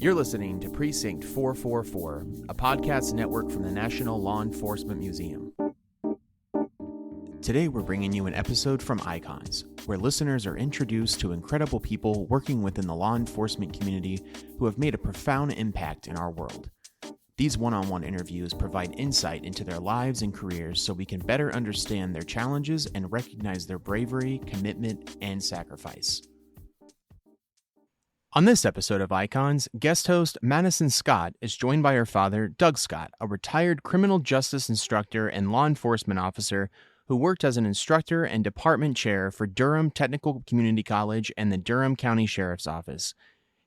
You're listening to Precinct 444, a podcast network from the National Law Enforcement Museum. Today we're bringing you an episode from Icons, where listeners are introduced to incredible people working within the law enforcement community who have made a profound impact in our world. These one-on-one interviews provide insight into their lives and careers so we can better understand their challenges and recognize their bravery, commitment, and sacrifice. On this episode of Icons, guest host Madison Scott is joined by her father, Doug Scott, a retired criminal justice instructor and law enforcement officer who worked as an instructor and department chair for Durham Technical Community College and the Durham County Sheriff's Office.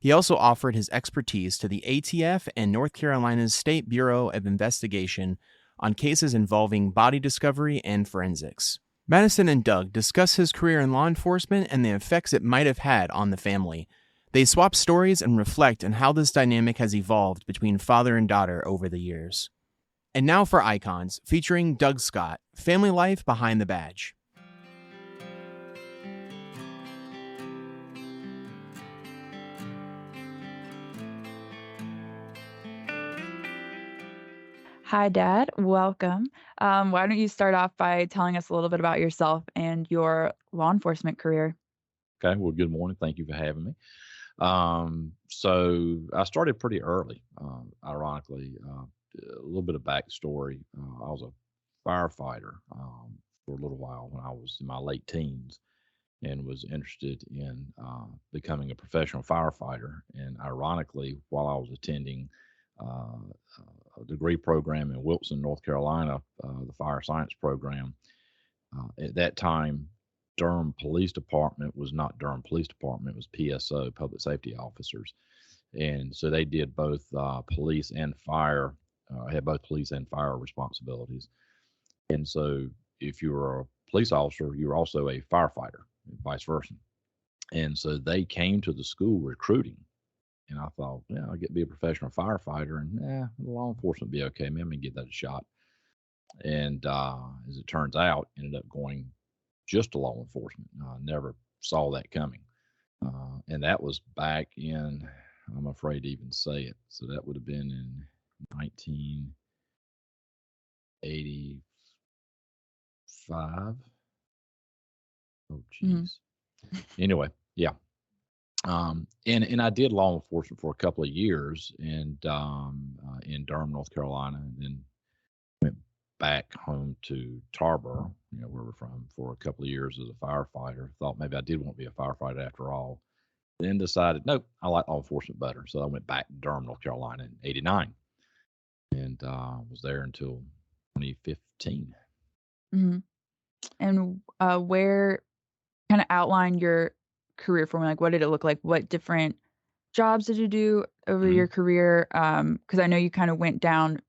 He also offered his expertise to the ATF and North Carolina's State Bureau of Investigation on cases involving body discovery and forensics. Madison and Doug discuss his career in law enforcement and the effects it might have had on the family. They swap stories and reflect on how this dynamic has evolved between father and daughter over the years. And now for Icons, featuring Doug Scott, Family Life Behind the Badge. Hi, Dad. Welcome. Why don't you start off by telling us a little bit about yourself and your law enforcement career? Okay, well, good morning. Thank you for having me. So I started pretty early, ironically. A little bit of backstory. I was a firefighter for a little while when I was in my late teens and was interested in becoming a professional firefighter. And ironically, while I was attending a degree program in Wilson, North Carolina, the fire science program, at that time, Durham Police Department was not Durham Police Department, it was PSO, Public Safety Officers. And so they did both police and fire, had both police and fire responsibilities. And so if you were a police officer, you were also a firefighter, and vice versa. And so they came to the school recruiting. And I thought, yeah, I'll get to be a professional firefighter and law enforcement would be okay. Maybe I'm going to give that a shot. And as it turns out, ended up going just to law enforcement. Never saw that coming. And that was back in, I'm afraid to even say it. So that would have been in 1985. Oh, geez. Anyway, yeah. And I did law enforcement for a couple of years and in Durham, North Carolina, and then went back home to Tarboro, where we're from, for a couple of years as a firefighter. Thought maybe I did want to be a firefighter after all. Then decided, nope, I like law enforcement better. So I went back to Durham, North Carolina in '89 and was there until 2015. Mm-hmm. And where, kind of outline your career for me? Like, what did it look like? What different jobs did you do over your career? Because I know you kind of went down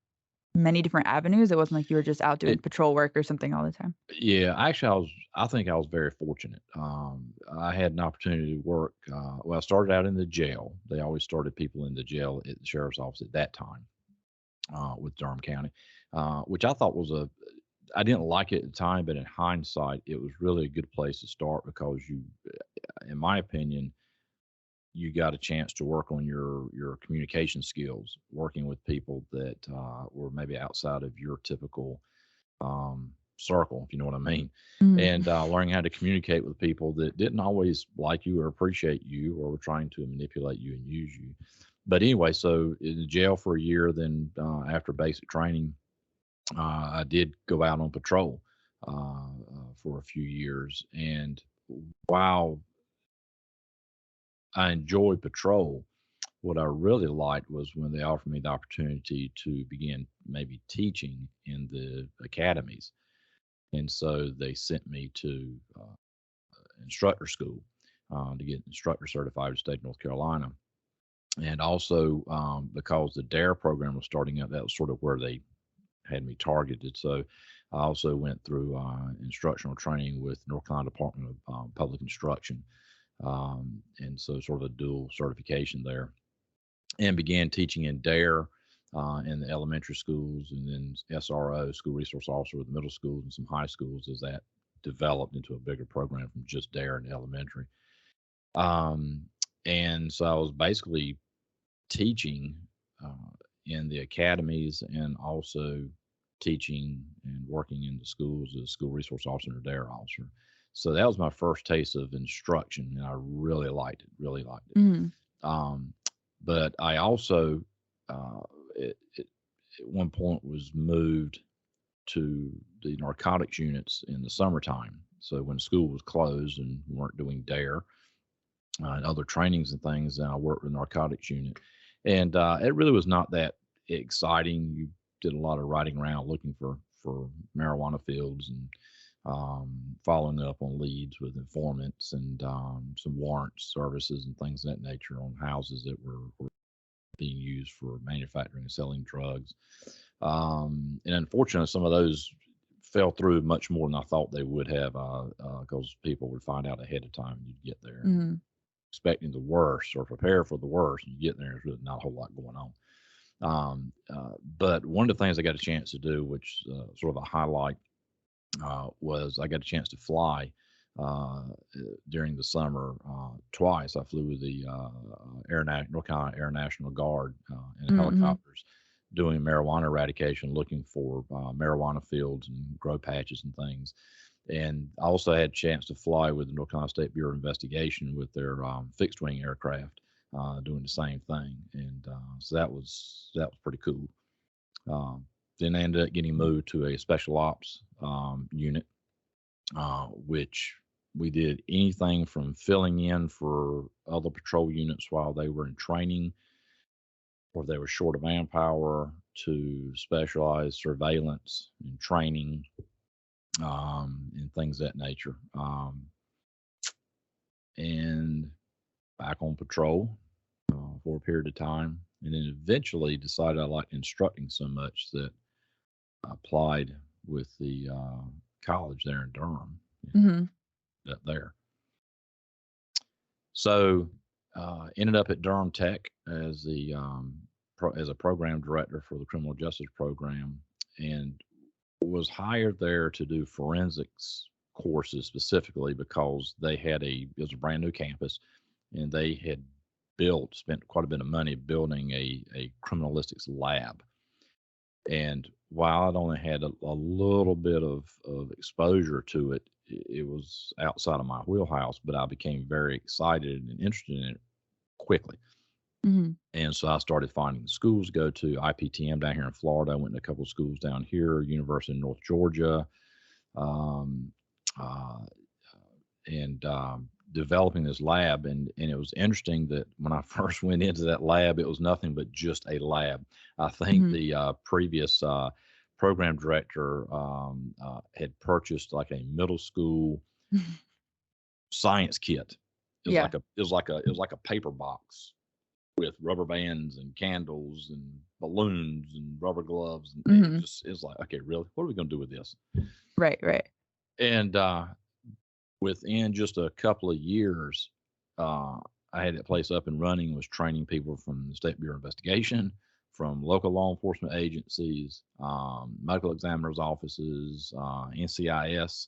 many different avenues. It wasn't like you were just out doing patrol work or something all the time. Yeah, actually, I think I was very fortunate. I had an opportunity to work. I started out in the jail. They always started people in the jail at the sheriff's office at that time with Durham County, which I thought I didn't like it at the time, but in hindsight, it was really a good place to start because in my opinion, you got a chance to work on your communication skills, working with people that were maybe outside of your typical circle, if you know what I mean, and learning how to communicate with people that didn't always like you or appreciate you or were trying to manipulate you and use you. But anyway, so in jail for a year, then after basic training, I did go out on patrol for a few years. And while I enjoyed patrol, what I really liked was when they offered me the opportunity to begin maybe teaching in the academies. And so they sent me to instructor school to get instructor certified in the state of North Carolina. And also because the DARE program was starting up, that was sort of where they had me targeted. So I also went through instructional training with North Carolina Department of Public Instruction. And so sort of a dual certification there, and began teaching in DARE in the elementary schools, and then SRO, school resource officer, with the middle schools and some high schools as that developed into a bigger program from just DARE in elementary. And so I was basically teaching in the academies and also teaching and working in the schools as a school resource officer and a dare officer. So that was my first taste of instruction, and I really liked it. Really liked it. Mm-hmm. But I also, at one point, was moved to the narcotics units in the summertime. So when school was closed and we weren't doing dare and other trainings and things, then I worked with the narcotics unit, and it really was not that exciting. You did a lot of riding around looking for marijuana fields and following up on leads with informants and some warrant services and things of that nature on houses that were being used for manufacturing and selling drugs. And unfortunately, some of those fell through much more than I thought they would have because people would find out ahead of time and you'd get there Mm-hmm. expecting the worst or prepare for the worst. And you get there, there's really not a whole lot going on. But one of the things I got a chance to do, which sort of a highlight, was I got a chance to fly during the summer twice. I flew with the North Carolina Air National Guard in Mm-hmm. helicopters doing marijuana eradication, looking for marijuana fields and grow patches and things. And I also had a chance to fly with the North Carolina State Bureau of Investigation with their fixed wing aircraft doing the same thing. And so that was pretty cool. Then I ended up getting moved to a special ops unit, which we did anything from filling in for other patrol units while they were in training or they were short of manpower to specialized surveillance and training and things of that nature. And back on patrol for a period of time. And then eventually decided I liked instructing so much that I applied with the college there in Durham. Mm-hmm. Up there. So ended up at Durham Tech as the as a program director for the criminal justice program, and was hired there to do forensics courses specifically because it was a brand new campus, and they had spent quite a bit of money building a criminalistics lab. And while I'd only had a little bit of exposure to it, it was outside of my wheelhouse, but I became very excited and interested in it quickly. Mm-hmm. And so I started finding schools to go to. IPTM down here in Florida. I went to a couple of schools down here, University of North Georgia, um, uh, and developing this lab. And it was interesting that when I first went into that lab, it was nothing but just a lab. I think Mm-hmm. the previous program director had purchased like a middle school science kit. Yeah. It was like a paper box with rubber bands and candles and balloons and rubber gloves, and Mm-hmm. it was like, okay, really, what are we going to do with this? Right. And within just a couple of years, I had that place up and running, was training people from the State Bureau of Investigation, from local law enforcement agencies, medical examiners' offices, NCIS.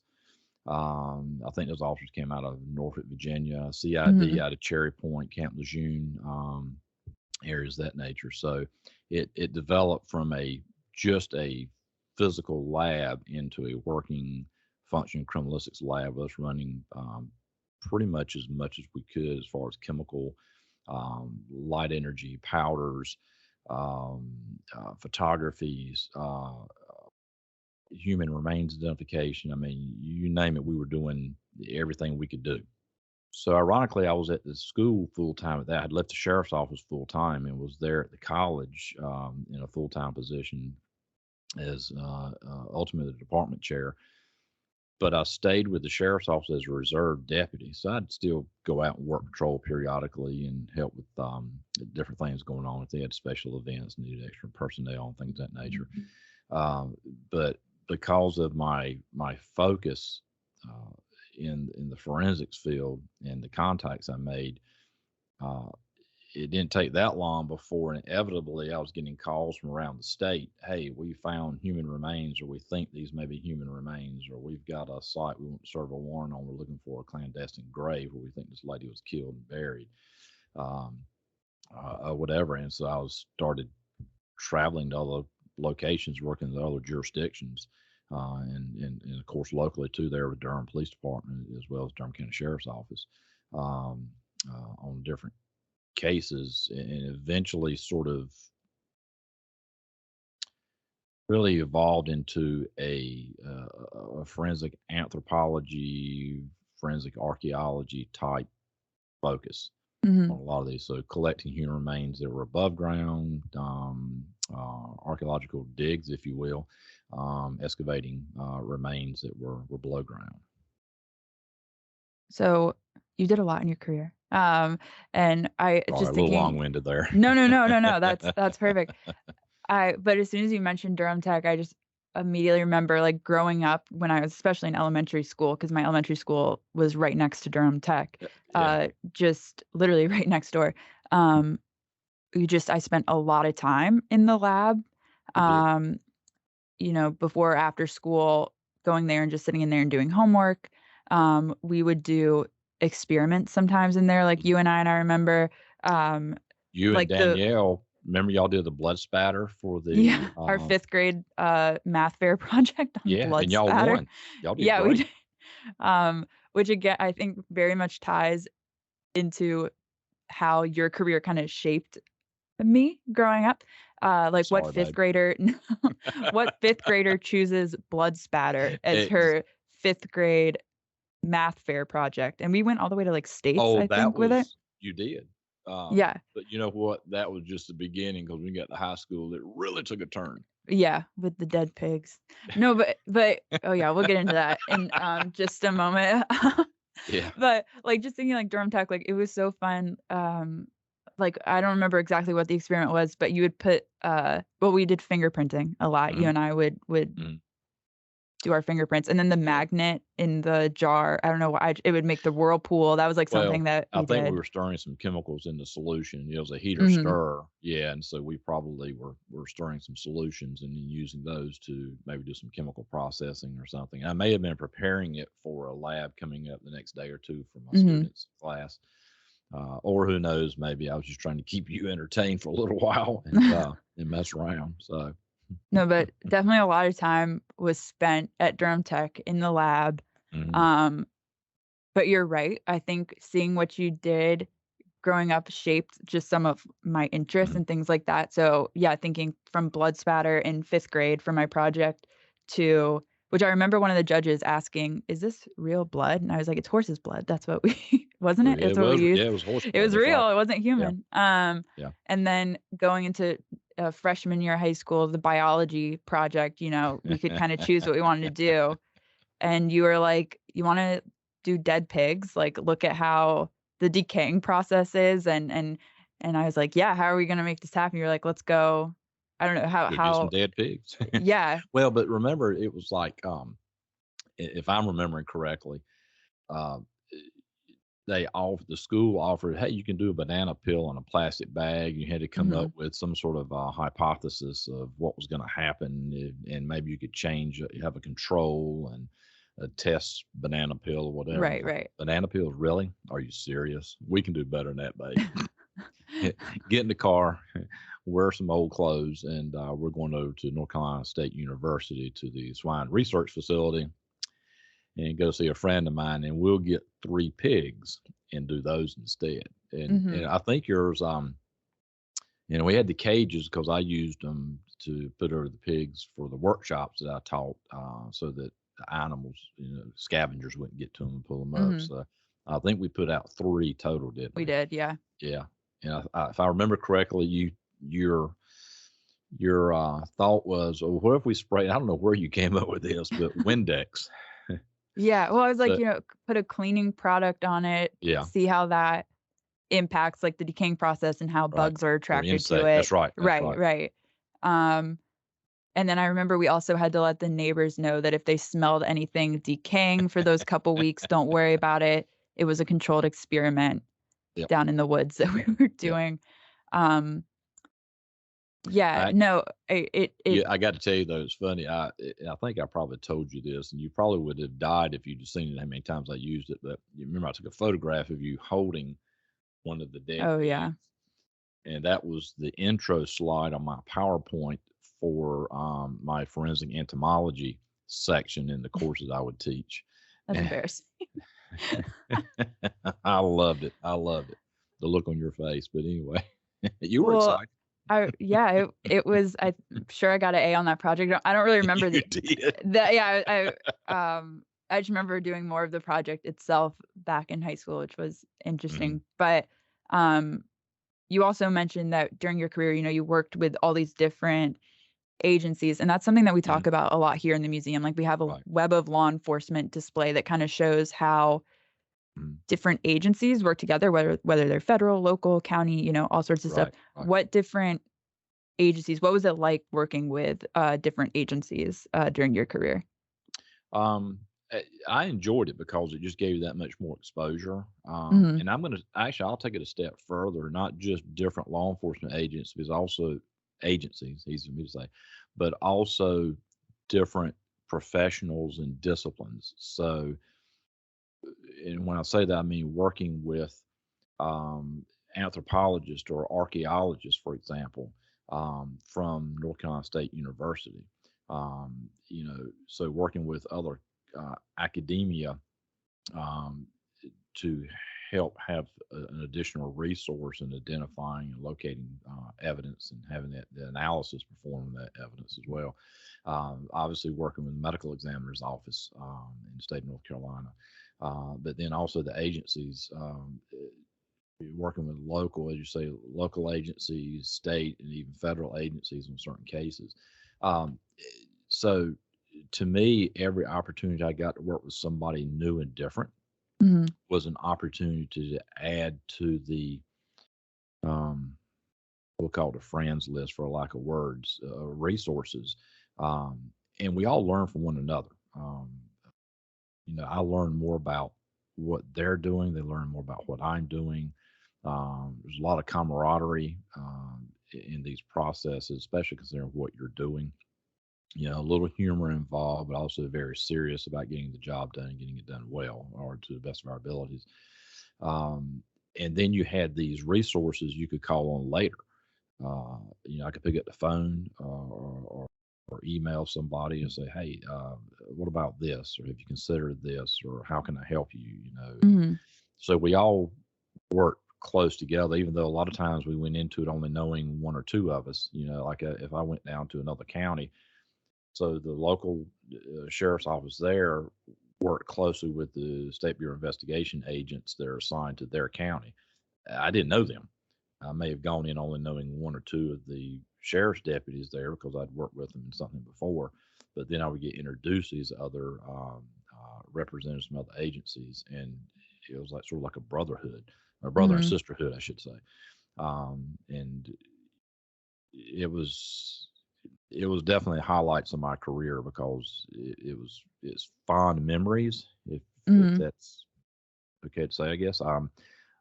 I think those officers came out of Norfolk, Virginia, CID Mm-hmm. out of Cherry Point, Camp Lejeune, areas of that nature. So it developed from just a physical lab into a working, functioning criminalistics lab. Us running pretty much as we could as far as chemical, light energy, powders, photographies, human remains identification. I mean, you name it, we were doing everything we could do. So ironically, I was at the school full time at that. I'd left the sheriff's office full time and was there at the college in a full time position as ultimately the department chair. But I stayed with the sheriff's office as a reserve deputy, so I'd still go out and work patrol periodically and help with different things going on if they had special events, needed extra personnel and things of that nature. But because of my focus in the forensics field and the contacts I made, it didn't take that long before inevitably I was getting calls from around the state. Hey, we found human remains, or we think these may be human remains, or we've got a site we want to serve a warrant on. We're looking for a clandestine grave where we think this lady was killed and buried. whatever. And so I was started traveling to other locations, working in other jurisdictions, and of course locally too, there with Durham Police Department as well as Durham County Sheriff's Office, um, on different cases, and eventually sort of really evolved into a forensic anthropology, forensic archaeology type focus Hmm. on a lot of these. So collecting human remains that were above ground, archaeological digs, if you will, excavating remains that were below ground. So you did a lot in your career. And I Sorry, a just little thinking, long-winded there. no. That's perfect. But as soon as you mentioned Durham Tech, I just immediately remember like growing up when I was especially in elementary school, because my elementary school was right next to Durham Tech, Yeah, just literally right next door. Um, I spent a lot of time in the lab, you did. um, before or after school, going there and just sitting in there and doing homework. We would do experiments sometimes in there, like you and I remember, um, You and like the Danielle, remember y'all did the blood spatter for yeah, the our 5th grade, math fair project on yeah, and blood y'all spatter. won. Y'all did Yeah, we great. did, which again, I think very much ties into how your career kinda shaped me growing up. Like what Sorry, 5th babe. grader what 5th grader chooses blood spatter as Ex- her 5th grade math fair project? And we went all the way to, like, states, oh, I that think, with it. was you did. Yeah. But you know what? That was just the beginning because when we got to high school, it really took a turn. Yeah, with the dead pigs. No, but oh, yeah, we'll get into that in, just a moment. Yeah. But, like, just thinking, like, Durham Tech, like, it was so fun, like, I don't remember exactly what the experiment was, but you would put, well, we did fingerprinting a lot. You Mhm, and I would mhm. do our fingerprints, and then the Yeah. magnet in the jar, I don't know why, it would make the whirlpool. That was, like, something Well, that I we think we did. were stirring some chemicals in the solution. It was a heater Mhm. stir. Yeah, and so we probably were stirring some solutions and then using those to maybe do some chemical processing or something. I may have been preparing it for a lab coming up the next day or two for my Mhm. students' class. Or who knows, maybe I was just trying to keep you entertained for a little while and mess around. So, No, but definitely a lot of time was spent at Durham Tech in the lab. mhm, Um, but you're right. I think seeing what you did growing up shaped just some of my interests mhm. and things like that. So, yeah, thinking from blood spatter in 5th grade for my project to which I remember one of the judges asking, "Is this real blood?" And I was like, "It's horse's blood. That's what we wasn't it? That's It what we was, used." yeah, it was horse It blood. was That's right. real. It wasn't Yeah, human. yeah. And then going into freshman year of high school, the biology project, we could kind of choose what we wanted to do. And you were like, "You wanna do dead pigs? Like, look at how the decaying process is," and I was like, "Yeah, how are we gonna make this happen?" You're like, "Let's go." I don't know Go get some how dead pigs. yeah. Well, but remember, it was like, if I'm remembering correctly, um, the school offered, hey, you can do a banana peel in a plastic bag. You had to come up Mhm. with some sort of hypothesis of what was going to happen, and maybe you could change, you have a control and a test banana peel or whatever. And Right, it's like, right. banana peels, really? Are you serious? We can do better than that, babe. Get in the car, wear some old clothes, and we're going over to North Carolina State University to the swine research facility and go see a friend of mine, and we'll get 3 pigs and do those instead. And Mhm. I think yours, we had the cages because I used them to put over the pigs for the workshops that I taught, so that the animals, scavengers wouldn't get to them and pull them up. Mhm. So I think we put out 3 total, didn't We we? did, yeah. Yeah. And if I remember correctly, your thought was, well, what if we spray? I don't know where you came up with this, but Windex. Yeah, well, I was like, So put a cleaning product on it, yeah, see how that impacts, like, the decaying process and how right. bugs are Or attracted to insect. it. That's right. That's Right, right. right. Um And then I remember we also had to let the neighbors know that if they smelled anything decaying for those couple weeks, don't worry about it. It was a controlled experiment Yep. down in the woods that we were Yep. doing. Um, yeah, I no, it Yeah, I got to tell you though, it's funny. I think I probably told you this, and you probably would have died if you'd have seen it how many times I used it. But you remember I took a photograph of you holding one of the dead oh, pigs, yeah. and that was the intro slide on my PowerPoint for my forensic entomology section in the courses I would teach. That's embarrassing. I loved it. I loved it. The look on your face. But anyway, you were Well, excited. it was. I'm sure I got an A on that project. I don't really remember You did. I just remember doing more of the project itself back in high school, which was interesting. Mhm. But you also mentioned that during your career, you worked with all these different agencies, and that's something that we talk Mhm. about a lot here in the museum. Like, we have a Right. web of law enforcement display that kind of shows how Mhm. different agencies work together, whether they're federal, local, county, all sorts of stuff. Right. Right. What different agencies, what was it like working with different agencies during your career? Um, I enjoyed it because it just gave you that much more exposure. Mhm. And I'll take it a step further, not just different law enforcement agents, because also agencies, easy for me to say, but also different professionals and disciplines. So, and when I say that, I mean working with anthropologists or archaeologists, for example, from North Carolina State University. So working with other academia um, to help have an additional resource in identifying and locating evidence and having the analysis performed on that evidence as well. Obviously, working with the medical examiner's office in the state of North Carolina, but then also the agencies. Working with local, as you say, local agencies, state, and even federal agencies in certain cases. Um, so, to me, every opportunity I got to work with somebody new and different Mhm. was an opportunity to add to the um, we'll call it a friends list for lack of words, resources, um, and we all learn from one another. I learn more about what they're doing. They learn more about what I'm doing. There's a lot of camaraderie in these processes, especially considering what you're doing. A little humor involved, but also very serious about getting the job done and getting it done well or to the best of our abilities. Um, and then you had these resources you could call on later. I could pick up the phone or email somebody and say, "Hey, what about this? Or have you considered this? Or how can I help you?" Mhm. So we all worked close together, even though a lot of times we went into it only knowing one or two of us. Like if I went down to another county, so the local sheriff's office there worked closely with the State Bureau of Investigation agents that are assigned to their county. I didn't know them. I may have gone in only knowing one or two of the sheriff's deputies there because I'd worked with them in something before. But then I would get introduced to these other representatives from other agencies, and it was like sort of like a brotherhood, or brother and Mhm. sisterhood, I should say. And it was definitely highlights of my career because it's fond memories, if Mhm. that's okay to say, I guess.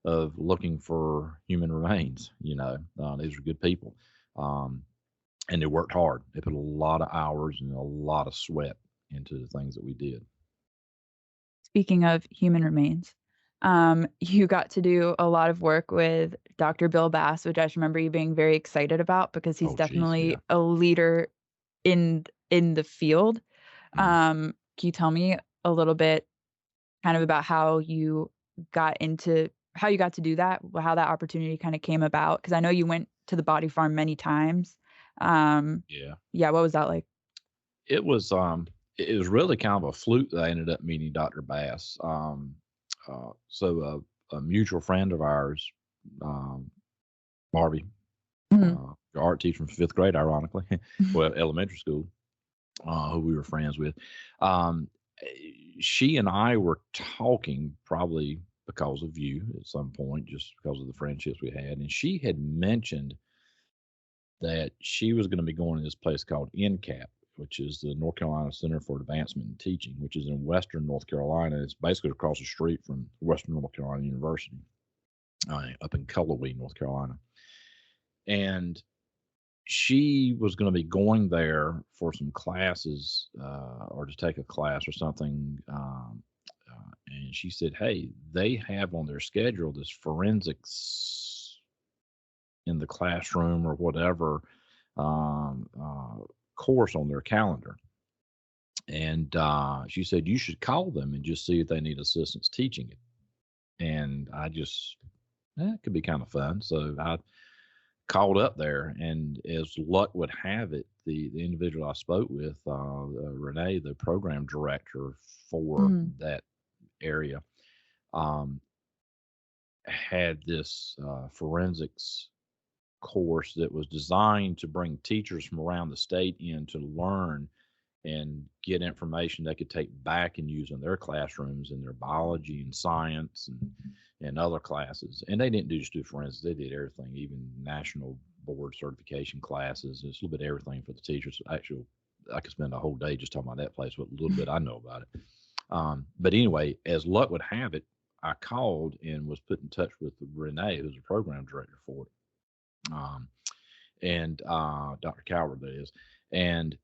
Of looking for human remains. These are good people, um, and they worked hard. They put a lot of hours and a lot of sweat into the things that we did. Speaking of human remains, you got to do a lot of work with Dr. Bill Bass, which I just remember you being very excited about because he's Oh, geez, yeah. definitely a leader in the field. Mhm. Can you tell me a little bit kind of about how you got to do that, how that opportunity kind of came about? Because I know you went to the body farm many times. Um, Yeah, yeah, what was that like? it was really kind of a fluke that I ended up meeting Dr. Bass. So a mutual friend of ours, um, Barbie, Mhm. the art teacher from fifth grade, ironically, well, elementary school, who we were friends with. Um, she and I were talking probably because of you at some point, just because of the friendships we had. And she had mentioned that she was going to be going to this place called NCAP, which is the North Carolina Center for Advancement in Teaching, which is in Western North Carolina. It's basically across the street from Western North Carolina University, up in Cullowhee, North Carolina. And she was going to be going there for some classes or to take a class or something. And she said, "Hey, they have on their schedule this forensics in the classroom or whatever course on their calendar. And she said, you should call them and just see if they need assistance teaching it. And I just, it could be kind of fun. So I called up there, and as luck would have it, the individual I spoke with, Renee, the program director for that area, had this forensics course that was designed to bring teachers from around the state in to learn and get information they could take back and use in their classrooms in their biology and science and other classes. And they didn't just do forensics, they did everything, even national board certification classes. It's a little bit of everything for the teachers. Actually, I could spend a whole day just talking about that place, what little bit I know about it. But anyway, as luck would have it, I called and was put in touch with Renee, who's a program director for it. And Dr. Coward, that is. And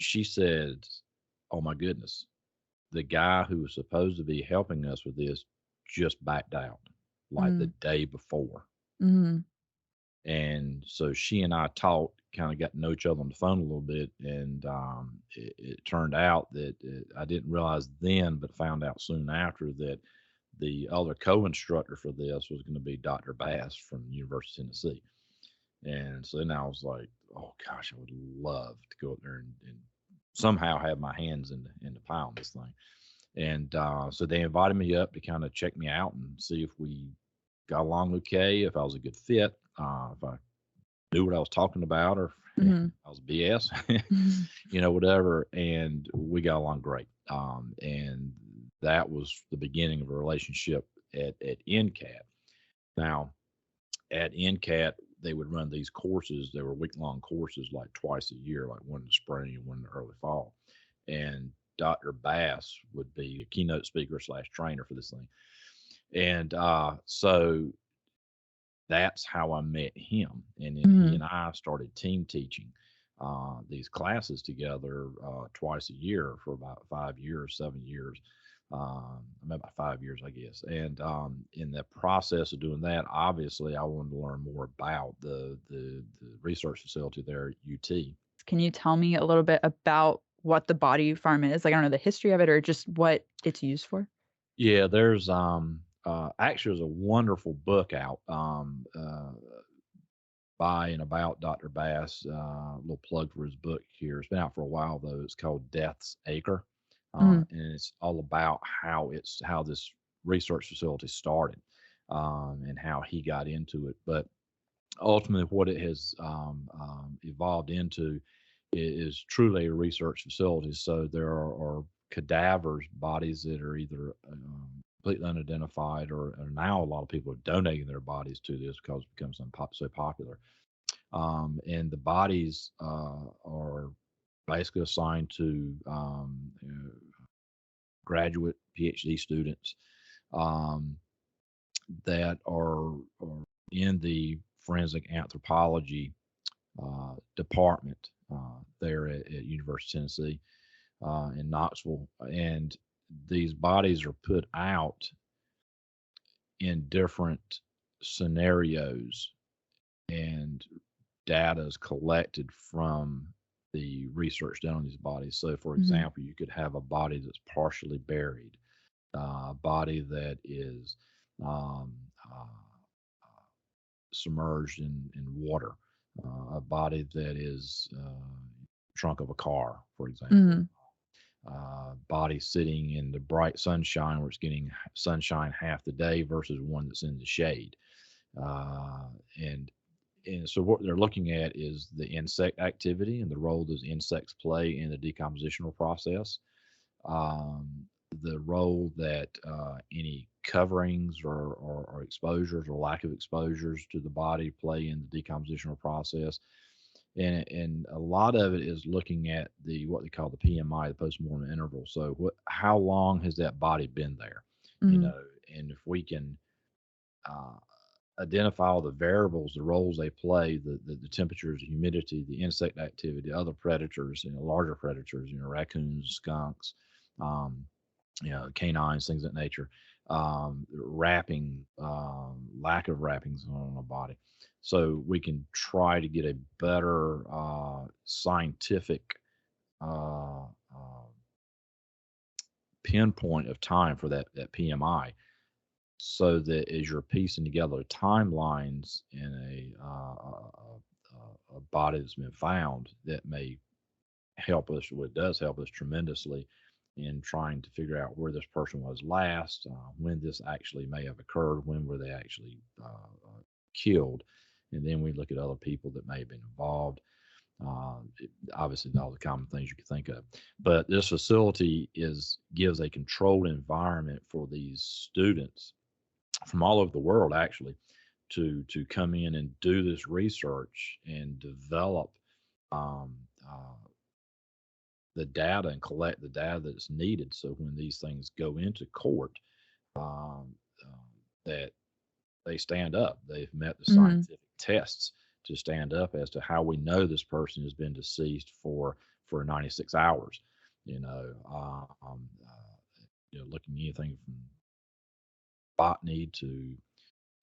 she said, oh my goodness, the guy who was supposed to be helping us with this just backed out like the day before. And so she and I talked, kind of got to know each other on the phone a little bit. And it turned out that I didn't realize then, but found out soon after, that the other co-instructor for this was going to be Dr. Bass from the University of Tennessee. And so then I was like, oh gosh, I would love to go up there and somehow have my hands in the pie on this thing. And so they invited me up to kind of check me out and see if we got along okay, if I was a good fit, if I knew what I was talking about, or if I was BS, whatever. And we got along great. And that was the beginning of a relationship at NCAT. Now, at NCAT, they would run these courses. They were week-long courses, like twice a year, like one in the spring and one in the early fall. And Dr. Bass would be a keynote speaker / trainer for this thing. And so that's how I met him. And then he and I started team teaching these classes together twice a year for about 5 years, 7 years. About 5 years, I guess. And in the process of doing that, obviously, I wanted to learn more about the research facility there at UT. Can you tell me a little bit about what the body farm is? Like, I don't know the history of it, or just what it's used for? Yeah, there's actually there's a wonderful book out by and about Dr. Bass. A little plug for his book here. It's been out for a while though. It's called Death's Acre. And it's all about how this research facility started and how he got into it. But ultimately, what it has evolved into is truly a research facility. So there are cadavers, bodies that are either completely unidentified, or now a lot of people are donating their bodies to this because it becomes so popular. And the bodies are basically assigned to graduate PhD students that are in the forensic anthropology department there at University of Tennessee in Knoxville. And these bodies are put out in different scenarios, and data is collected from the research done on these bodies. So, for example, you could have a body that's partially buried, a body that is submerged in water, a body that is trunk of a car, for example, body sitting in the bright sunshine where it's getting sunshine half the day versus one that's in the shade. And so what they're looking at is the insect activity and the role those insects play in the decompositional process, the role that any coverings or exposures or lack of exposures to the body play in the decompositional process. And a lot of it is looking at what they call the PMI, the postmortem interval. So how long has that body been there? And if we can identify all the variables, the roles they play, the temperatures, the humidity, the insect activity, other predators, larger predators, raccoons, skunks, canines, things of that nature, wrapping, lack of wrappings on the body, so we can try to get a better scientific uh, pinpoint of time for that PMI, so that as you're piecing together timelines in a body that's been found, that may help us. Well, it does help us tremendously in trying to figure out where this person was last, when this actually may have occurred, when were they actually killed, and then we look at other people that may have been involved. Obviously, all the common things you could think of, but this facility gives a controlled environment for these students from all over the world, actually, to come in and do this research and develop um, uh, the data and collect the data that's needed. So when these things go into court, um, that they stand up. They've met the Hmm. scientific tests to stand up as to how we know this person has been deceased for 96 hours. You know, looking at anything from botany to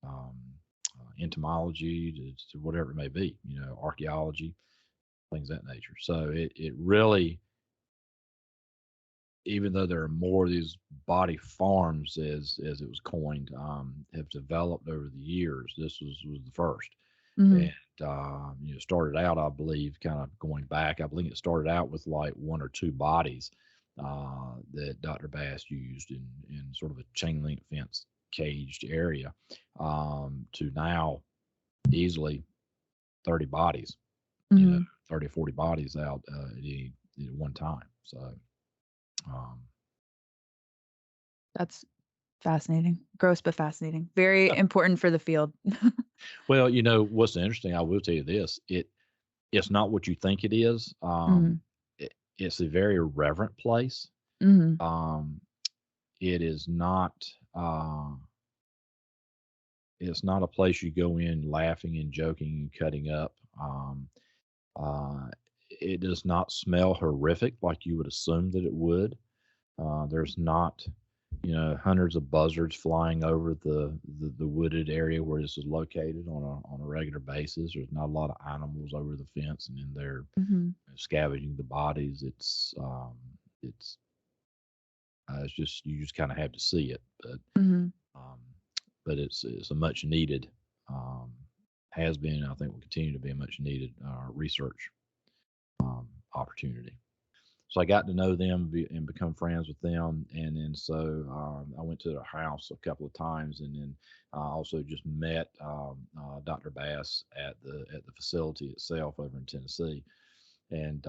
um, entomology to whatever it may be. You know, archaeology, things of that nature. So it really, even though there are more of these body farms, as it was coined, have developed over the years, this was the first. Hmm. And started out, I believe, kind of going back, I believe it started out with like one or two bodies that Dr. Bass used in sort of a chain link fence caged area, to now easily 30 bodies, Hmm. 30 or 40 bodies out at one time. So um, That's fascinating. Gross, but fascinating. Very important for the field. well, what's interesting, I will tell you this, it's not what you think it is. Hmm. It's a very reverent place. Hmm. Um, it is not. It's not a place you go in laughing and joking and cutting up. Uh, it does not smell horrific like you would assume that it would. There's not, hundreds of buzzards flying over the wooded area where this is located on a regular basis. There's not a lot of animals over the fence and in there Hmm. scavenging the bodies. It's it's just, you just kind of have to see it, Hmm. um, but it's a much needed, um, has been, and I think will continue to be a much needed research opportunity. So I got to know them and become friends with them, and then so I went to their house a couple of times, and then also just met Dr. Bass at the facility itself over in Tennessee, and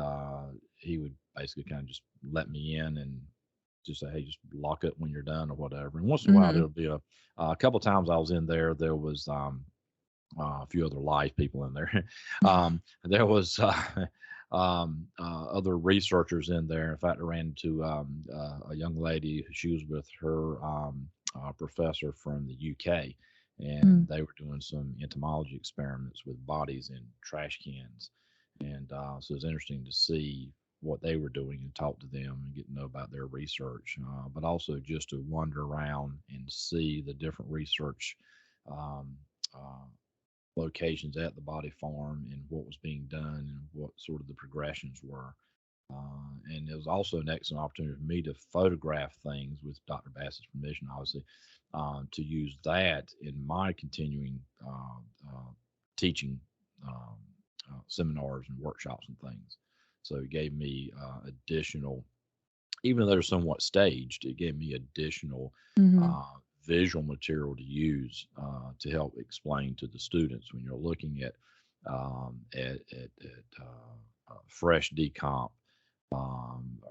he would basically kind of just let me in and just say, hey, just lock up when you're done or whatever. And once in a while, Hmm. there'll be a couple of times I was in there. There was a few other live people in there. There was other researchers in there. In fact, I ran into a young lady. She was with her professor from the UK, and Hmm. they were doing some entomology experiments with bodies in trash cans. And so it was interesting to see what they were doing and talk to them and get to know about their research, but also just to wander around and see the different research um, uh, locations at the body farm and what was being done and what sort of the progressions were. And it was also an excellent opportunity for me to photograph things with Dr. Bass's permission, obviously, to use that in my continuing teaching seminars and workshops and things. So it gave me additional, even though they're somewhat staged, it gave me additional Hmm. uh, visual material to use to help explain to the students when you're looking at fresh decomp,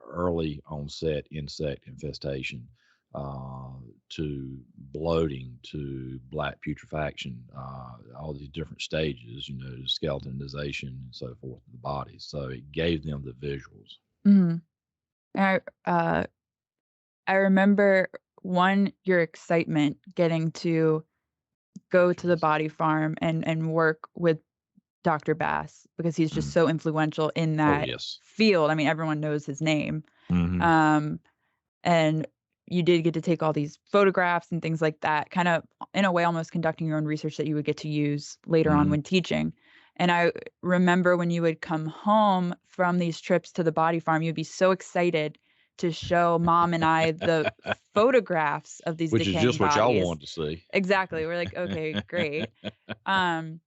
early onset insect infestation, uh, to bloating, to black putrefaction, all these different stages, skeletonization and so forth of the body. So it gave them the visuals. Hmm. I I remember your excitement getting to go to the Yes. body farm and work with Dr. Bass because he's just Mhm. so influential in Oh, that yes. field. I mean, everyone knows his name. Hmm. Um, and you did get to take all these photographs and things like that, kind of in a way almost conducting your own research that you would get to use later on Mhm. when teaching. And I remember when you would come home from these trips to the body farm, you'd be so excited to show mom and I the photographs of these Which is decaying just what y'all bodies. wanted to see. Exactly. We're like, okay, great. Um,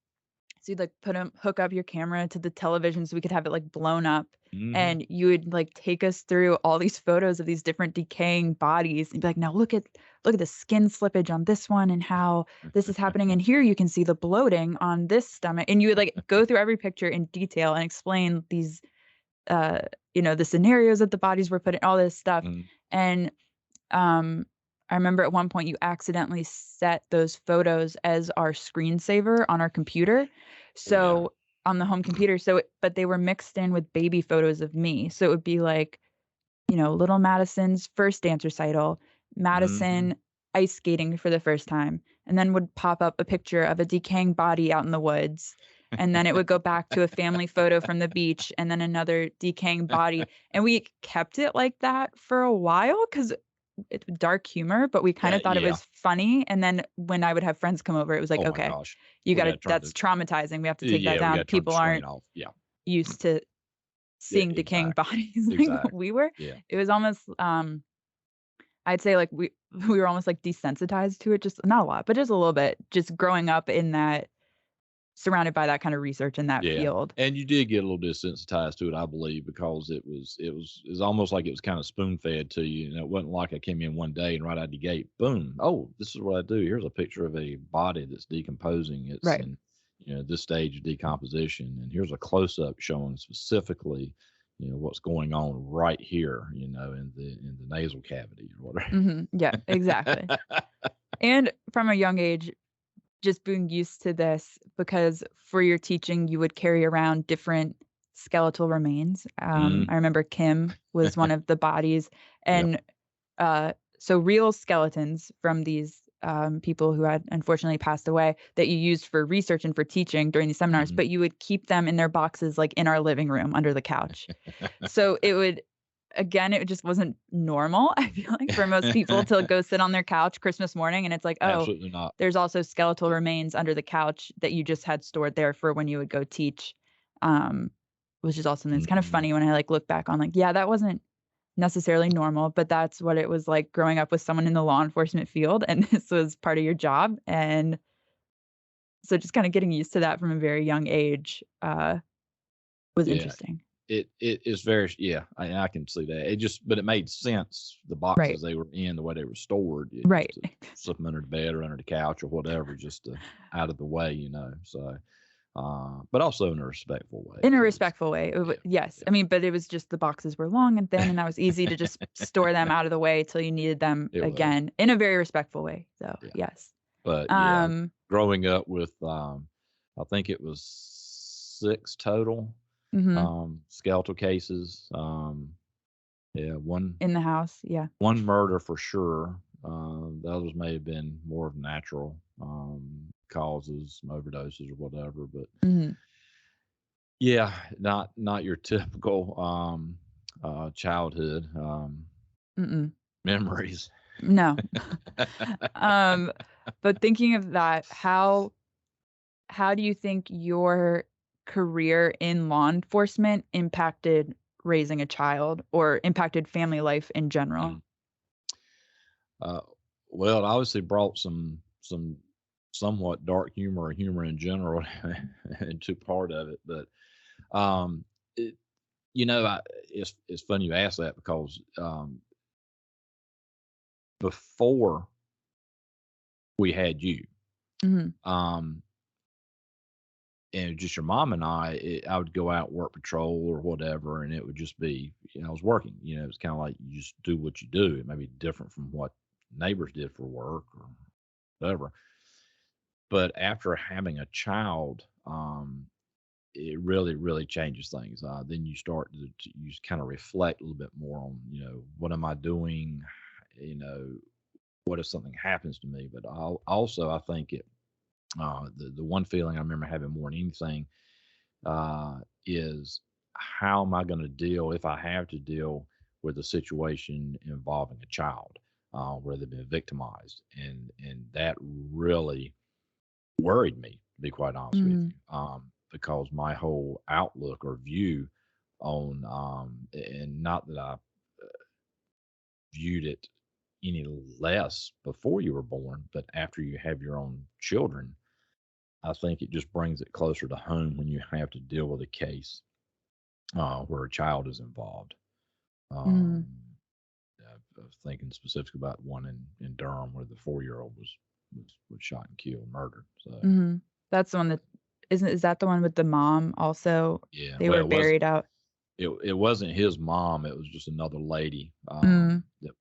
so you'd like hook up your camera to the television so we could have it like blown up. Mhm. And you would like take us through all these photos of these different decaying bodies and be like, now look at the skin slippage on this one and how this is happening. And here you can see the bloating on this stomach. And you would like go through every picture in detail and explain these uh, the scenarios that the bodies were put in, all this stuff. Mhm. And um, I remember at one point you accidentally set those photos as our screensaver on our computer. Yeah. So on the home computer, but they were mixed in with baby photos of me. So it would be like, little Madison's first dance recital, Mhm. Madison ice skating for the first time, and then would pop up a picture of a decaying body out in the woods. And then it would go back to a family photo from the beach and then another decaying body. And we kept it like that for a while because it's dark humor, but we kind of thought it Yeah. was funny. And then when I would have friends come over, it was like, Oh my okay, gosh. We gotta turn that's the traumatizing. We have to take that Yeah, we down. gotta turn the People screen aren't off. Yeah. used to Yeah, seeing decaying exactly. bodies like Exactly. we were. Yeah. It was almost I'd say like we we were almost like desensitized to it, just not a lot, but just a little bit, just growing up in that surrounded by that kind of research in that Yeah. field. And you did get a little desensitized to it, I believe, because it's almost like it was kind of spoon fed to you. And it wasn't like I came in one day and right out the gate, boom, oh, this is what I do. Here's a picture of a body that's decomposing. It's Right. in this stage of decomposition. And here's a close up showing specifically, what's going on right here, in the nasal cavity or Yeah, exactly. whatever. And from a young age, just being used to this because for your teaching, you would carry around different skeletal remains. Mm. I remember Kim was one of the bodies, Yep. and so real skeletons from these people who had unfortunately passed away that you used for research and for teaching during these seminars, Mhm. but you would keep them in their boxes, like in our living room under the couch. So it just wasn't normal, I feel like, for most people to go sit on their couch Christmas morning and it's like, oh, Absolutely not. there's also skeletal remains under the couch that you just had stored there for when you would go teach. Um, which is also something that's kind of Mhm. funny when I like look back on like, yeah, that wasn't necessarily normal, but that's what it was like growing up with someone in the law enforcement field and this was part of your job. And so just kind of getting used to that from a very young age was Yeah. interesting. It is very, yeah, I can see that. But it made sense. The Right. boxes they were in, the way they were stored, just Right. to slip them under the bed or under the couch or whatever, just to out of the way. So, but also in a respectful way, In a because respectful way. yeah, Yes. yeah, I mean, but it was just the boxes were long and thin, and that was easy to just store them out of the way till you needed them it was, again in a very respectful way. So, yeah. yes. But yeah, Um, growing up with, I think it was 6 total mhm. skeletal cases. Yeah, In the house. Yeah. one murder for sure. The others may have been more of natural causes, some overdoses or whatever. But Mhm. yeah, not your typical childhood Mm-mm. memories. No. Um, but thinking of that, how do you think your career in law enforcement impacted raising a child or impacted family life in general? Mm. Uh, well, it obviously brought some somewhat dark humor or humor in general into part of it. But um, it, it's funny you ask that because before we had you, Mhm. um, and just your mom and I would go out and work patrol or whatever, and it would just be, I was working. It was kind of like you just do what you do. It may be different from what neighbors did for work or whatever. But after having a child, it really, really changes things. Then you start you kind of reflect a little bit more on, what am I doing? You know, what if something happens to me? But also, I think the one feeling I remember having more than anything is how am I going to deal if I have to deal with a situation involving a child? where they've been victimized, and that really worried me, to be quite honest with Mm. you, because my whole outlook or view on, and not that I viewed it any less before you were born, but after you have your own children, I think it just brings it closer to home when you have to deal with a case where a child is involved. Um, Mm. I was thinking specifically about one in Durham where the 4-year-old was shot and killed, murdered. So Mhm. That's the one that is that the one with the mom also? yeah, They well, were buried out. it wasn't his mom. It was just another lady Mm. that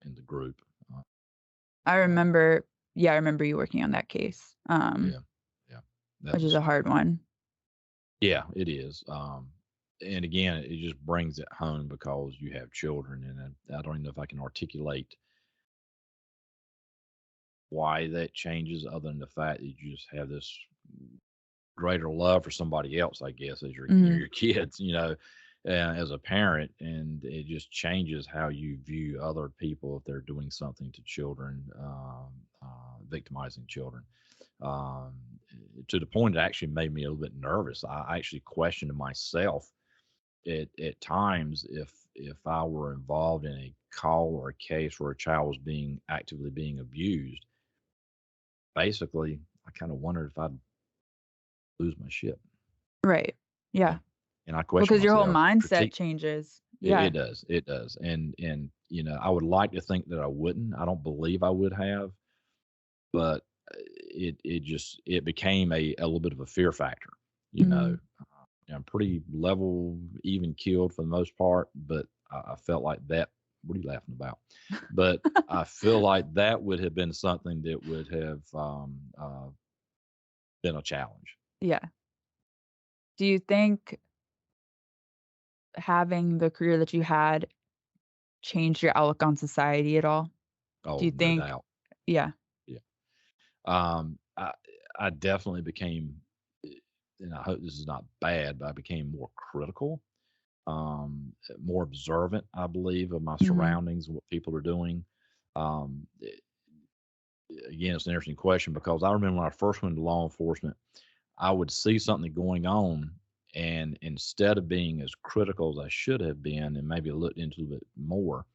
in the group. Uh, I uh, remember I remember you working on that case, yeah, yeah, that which is was a hard one. yeah, it is. And again, it just brings it home because you have children, and I don't even know if I can articulate why that changes, other than the fact that you just have this greater love for somebody else, I guess, as Mhm. your kids, as a parent, and it just changes how you view other people if they're doing something to children, victimizing children. Um, to the point it actually made me a little bit nervous. I actually questioned myself at times if I were involved in a call or a case where a child was being actively being abused. Basically, I kind of wondered if I'd lose my shit. Right. Yeah. And and I question Because your whole myself, mindset critique. changes. It Yeah. does, it does, and I would like to think that I wouldn't. I don't believe I would have, but it became a little bit of a fear factor. You know, Mhm. I'm pretty level, even killed for the most part, but I felt like that. What are you laughing about? But I feel like that would have been something that would have been a challenge. Yeah. Do you think having the career that you had changed your outlook on society at all? Do Oh, you no think doubt. yeah. Yeah. Um, I I definitely became, and I hope this is not bad, but I became more critical, more observant, I believe, of my Mhm. surroundings and what people are doing. Um, Again, it's an interesting question because I remember when I first went into law enforcement, I would see something going on, and instead of being as critical as I should have been, and maybe looked into it more,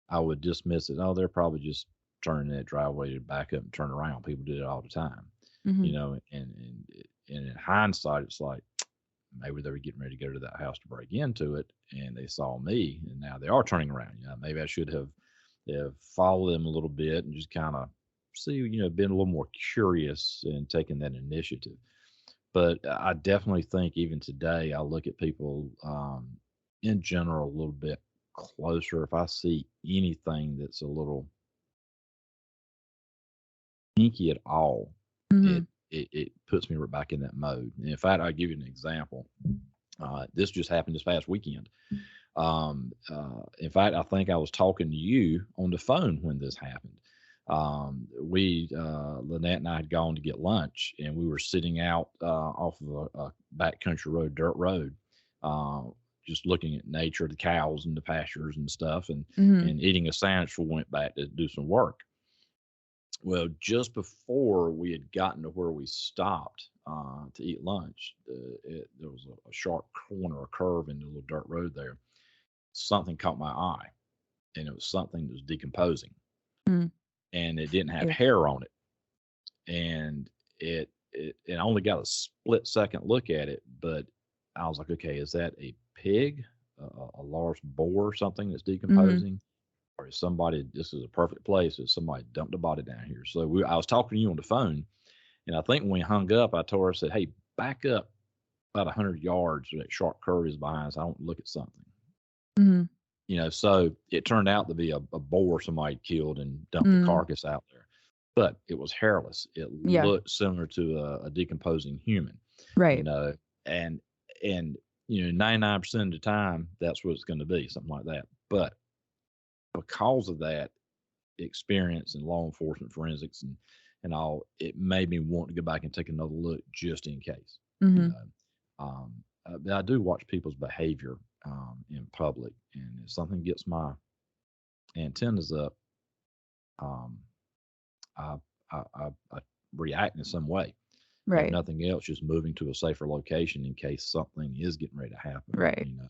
I would dismiss it. Oh, they're probably just turning that driveway to back up and turn around. People do it all the time, Mhm. and in hindsight, it's like maybe they were getting ready to go to that house to break into it, and they saw me, and now they are turning around. Maybe I should have followed them a little bit and just kind of see, been a little more curious and taken that initiative. But I definitely think even today, I look at people in general a little bit closer. If I see anything that's a little kinky at all, it Mhm. it puts me right back in that mode. And in fact, I'll give you an example. This just happened this past weekend. In fact, I think I was talking to you on the phone when this happened. Lynette and I had gone to get lunch, and we were sitting out off of a backcountry road, dirt road, uh, just looking at nature, the cows and the pastures and stuff, and Mhm. and eating a sandwich before we went back to do some work. Well, just before we had gotten to where we stopped to eat lunch, there was a sharp corner, a curve in the little dirt road there. Something caught my eye, and it was something that was decomposing, Mm. and it didn't have Ew. hair on it, and it only got a split second look at it, but I was like, okay, is that a pig, a large boar, or something that's Mhm. decomposing, or is somebody? This is a perfect place. Is somebody dumped a body down here? So I was talking to you on the phone, and I think when we hung up, I told her, I said, hey, back up about 100 yards. Where that sharp curve is behind us. I don't look at something. Mhm. So it turned out to be a boar somebody killed and dumped the Mm. carcass out there, but it was hairless. It Yeah. looked similar to a decomposing human, you Right. know, and and 99% of the time that's what it's going to be, something like that. But because of that experience in law enforcement forensics and all, it made me want to go back and take another look just in case, you Mhm. know. But I do watch people's behavior in public, and if something gets my antennas up, um, I, I react in some way. If Right. nothing else, just moving to a safer location in case something is getting ready to happen. Right. You know.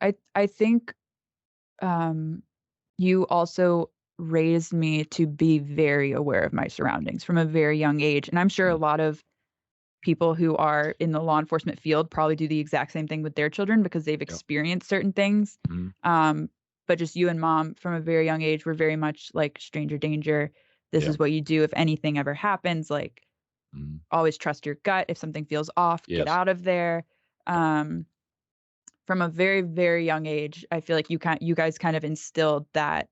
So, I think um you also raised me to be very aware of my surroundings from a very young age. And I'm sure a mm, lot of people who are in the law enforcement field probably do the exact same thing with their children because they've yep. experienced certain things. Mhm. Um, but just you and mom from a very young age were very much like stranger danger. This Yeah. is what you do if anything ever happens. Like, Mhm. always trust your gut. If something feels off, get Yes. out of there. Yep. Um, from a very, very young age, I feel like you guys kind of instilled that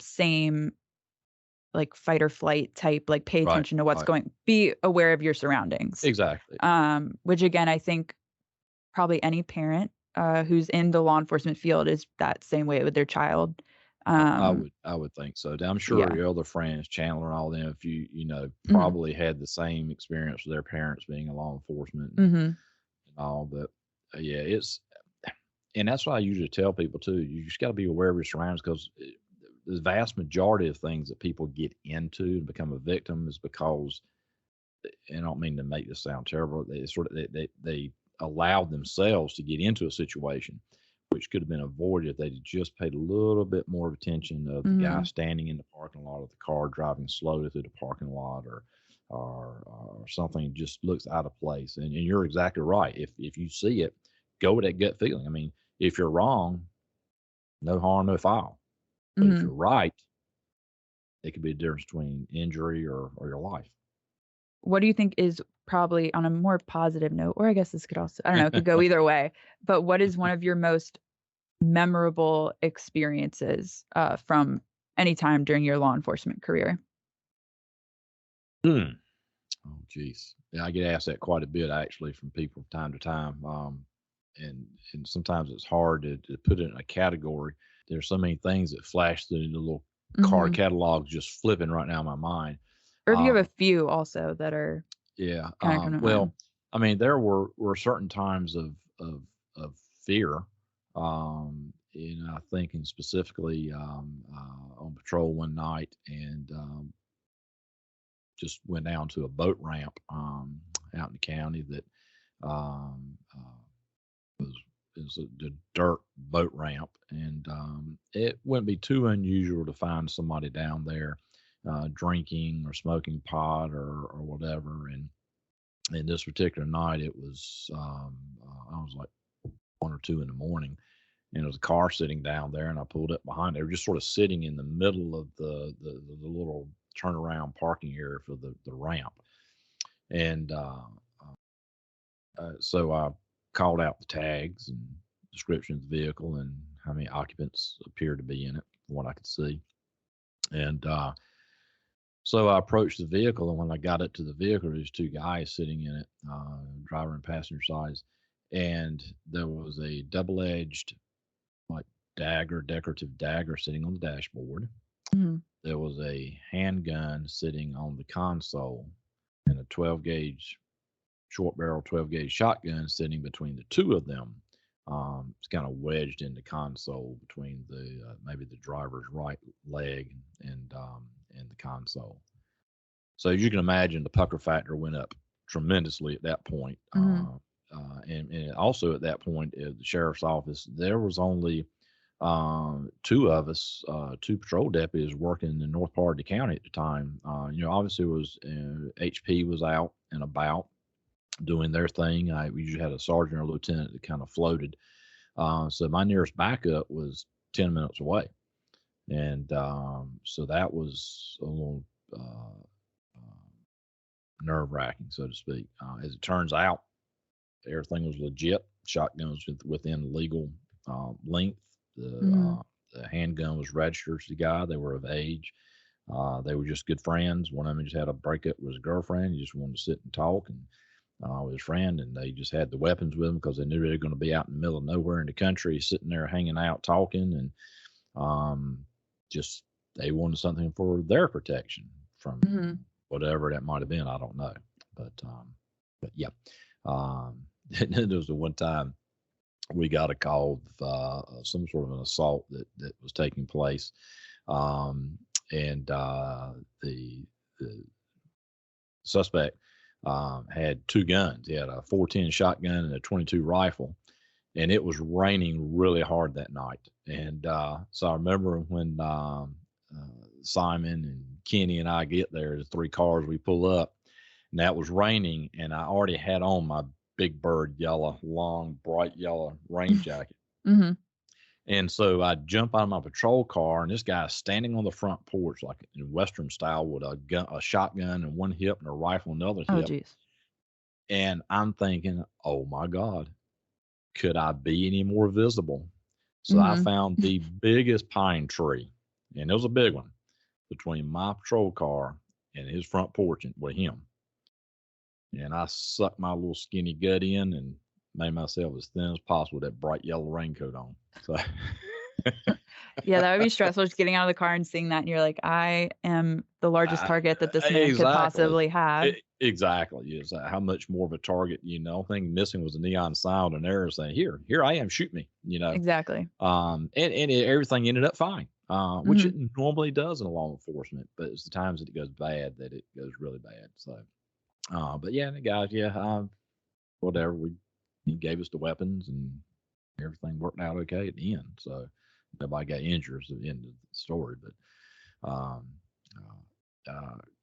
same like fight or flight type, like pay Right. attention to what's Right. be aware of your surroundings. Exactly. Which again, I think probably any parent who's in the law enforcement field is that same way with their child. Um, I would think so. I'm sure yeah. your other friends, Chandler and all them, if you know, Hmm. probably had the same experience with their parents being in law enforcement Hmm. and all. But yeah, and that's what I usually tell people too. You just got to be aware of your surroundings because the vast majority of things that people get into and become a victim is because, and I don't mean to make this sound terrible, they allowed themselves to get into a situation which could have been avoided if they'd just paid a little bit more of attention of the guy Hmm. standing in the parking lot of the car driving slowly through the parking lot or something just looks out of place. And you're exactly right. If you see it, go with that gut feeling. I mean, if you're wrong, no harm, no foul. But if Hmm. you're right, it could be a difference between injury or your life. What do you think is probably on a more positive note, or I guess this could also, I don't know, it could go either way, but what is one of your most memorable experiences from any time during your law enforcement career? Hmm. Oh, geez. Yeah, I get asked that quite a bit actually from people from time to time. And sometimes it's hard to put it in a category. There's so many things that flash through the little car Hmm. catalog just flipping right now in my mind. Or if you have Um, a few also that are yeah. kind of coming to mind. Well, I mean, there were certain times of of fear. I thinking specifically on patrol one night and just went down to a boat ramp out in the county that um, was is a dirt boat ramp, and it wouldn't be too unusual to find somebody down there drinking or smoking pot or whatever. And this particular night, it was I was like 1 or 2 in the morning, and there was a car sitting down there, and I pulled up behind. They were just sort of sitting in the middle of the little turnaround parking area for the ramp, and so I called out the tags and description of the vehicle and how many occupants appeared to be in it, from what I could see. And so I approached the vehicle, and when I got up to the vehicle, there was 2 guys sitting in it, driver and passenger sides, and there was a double-edged like dagger, decorative dagger sitting on the dashboard. Mhm. There was a handgun sitting on the console, and a 12 gauge short barrel 12 gauge shotgun sitting between the two of them. It's kind of wedged in the console between the maybe the driver's right leg and the console. So as you can imagine, the pucker factor went up tremendously at that point. Mhm. And also at that point, at the sheriff's office, there was only 2 of us, 2 patrol deputies working in the north part of the county at the time. Obviously, it was HP was out and about doing their thing. We usually had a sergeant or lieutenant that kind of floated. So my nearest backup was 10 minutes away. And so that was a little nerve wracking, so to speak. As it turns out, everything was legit. Shotgun was within legal length. Mhm. The handgun was registered to the guy. They were of age. They were just good friends. One of them just had a breakup with his girlfriend. He just wanted to sit and talk and with his friend, and they just had the weapons with them because they knew they were going to be out in the middle of nowhere in the country, sitting there hanging out, talking, and just they wanted something for their protection from Mhm. whatever that might have been. I don't know, but yeah. There was the one time we got a call of some sort of an assault that was taking place. and the suspect had two guns. He had a 410 shotgun and a 22 rifle, and it was raining really hard that night. And so I remember when Simon and Kenny and I get there, the three cars, we pull up, and that was raining, and I already had on my big bird yellow, long, bright yellow rain jacket. Mm-hmm. And so I jump out of my patrol car, and this guy's standing on the front porch, like in Western style, with a shotgun in one hip and a rifle in the other Oh, hip. geez. And I'm thinking, oh my God, could I be any more visible? So I Mm-hmm. found the biggest pine tree, and it was a big one, between my patrol car and his front porch with him. And I sucked my little skinny gut in and made myself as thin as possible with that bright yellow raincoat on. So Yeah, that would be stressful just getting out of the car and seeing that, and you're like, I am the largest target that this man could possibly have. Exactly. Yes. How much more of a target, thing missing was a neon sign and arrow saying, here I am, shoot me, Exactly. and everything ended up fine, which Mm-hmm. it normally does in law enforcement, but it's the times that it goes bad that it goes really bad. So, but yeah, the guys, whatever, he gave us the weapons and everything worked out okay at the end. So nobody got injured at the end of the story, but,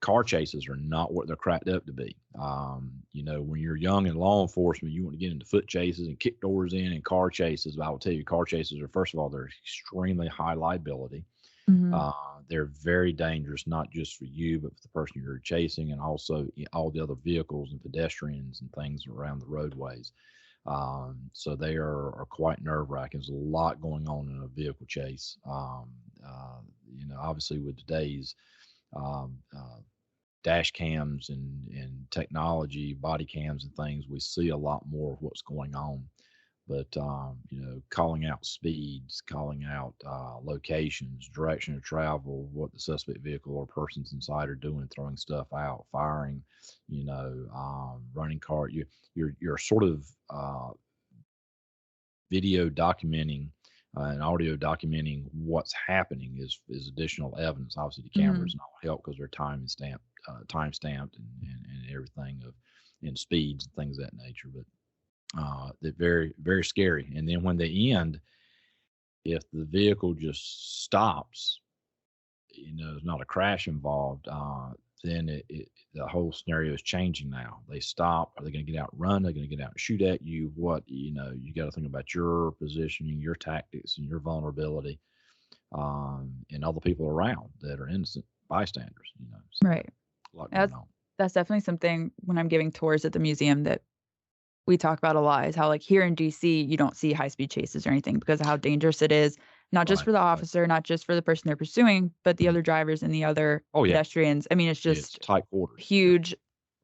car chases are not what they're cracked up to be. When you're young in law enforcement, you want to get into foot chases and kick doors in and car chases. But I will tell you, car chases are, first of all, they're extremely high liability. Mm-hmm. They're very dangerous, not just for you, but for the person you're chasing, and also all the other vehicles and pedestrians and things around the roadways. So they are quite nerve-wracking. There's a lot going on in a vehicle chase. Obviously with today's dash cams and technology, body cams and things, we see a lot more of what's going on. But, calling out speeds, calling out locations, direction of travel, what the suspect vehicle or persons inside are doing, throwing stuff out, firing, running car. You're sort of video documenting and audio documenting what's happening is additional evidence. Obviously, the cameras not help because they're time stamped and everything in speeds and things of that nature. But they're very, very scary. And then when they end, if the vehicle just stops, there's not a crash involved, then the whole scenario is changing now. They stop. Are they going to get out and run? Are they going to get out and shoot at you? You got to think about your positioning, your tactics, and your vulnerability, and other people around that are innocent bystanders, So Right. a lot going on. That's definitely something when I'm giving tours at the museum that we talk about a lot, is how, like, here in DC, you don't see high-speed chases or anything because of how dangerous it is, not just Right, for the right. officer, not just for the person they're pursuing, but the other drivers and the other Oh, yeah. pedestrians. I mean, it's It's just tight quarters. huge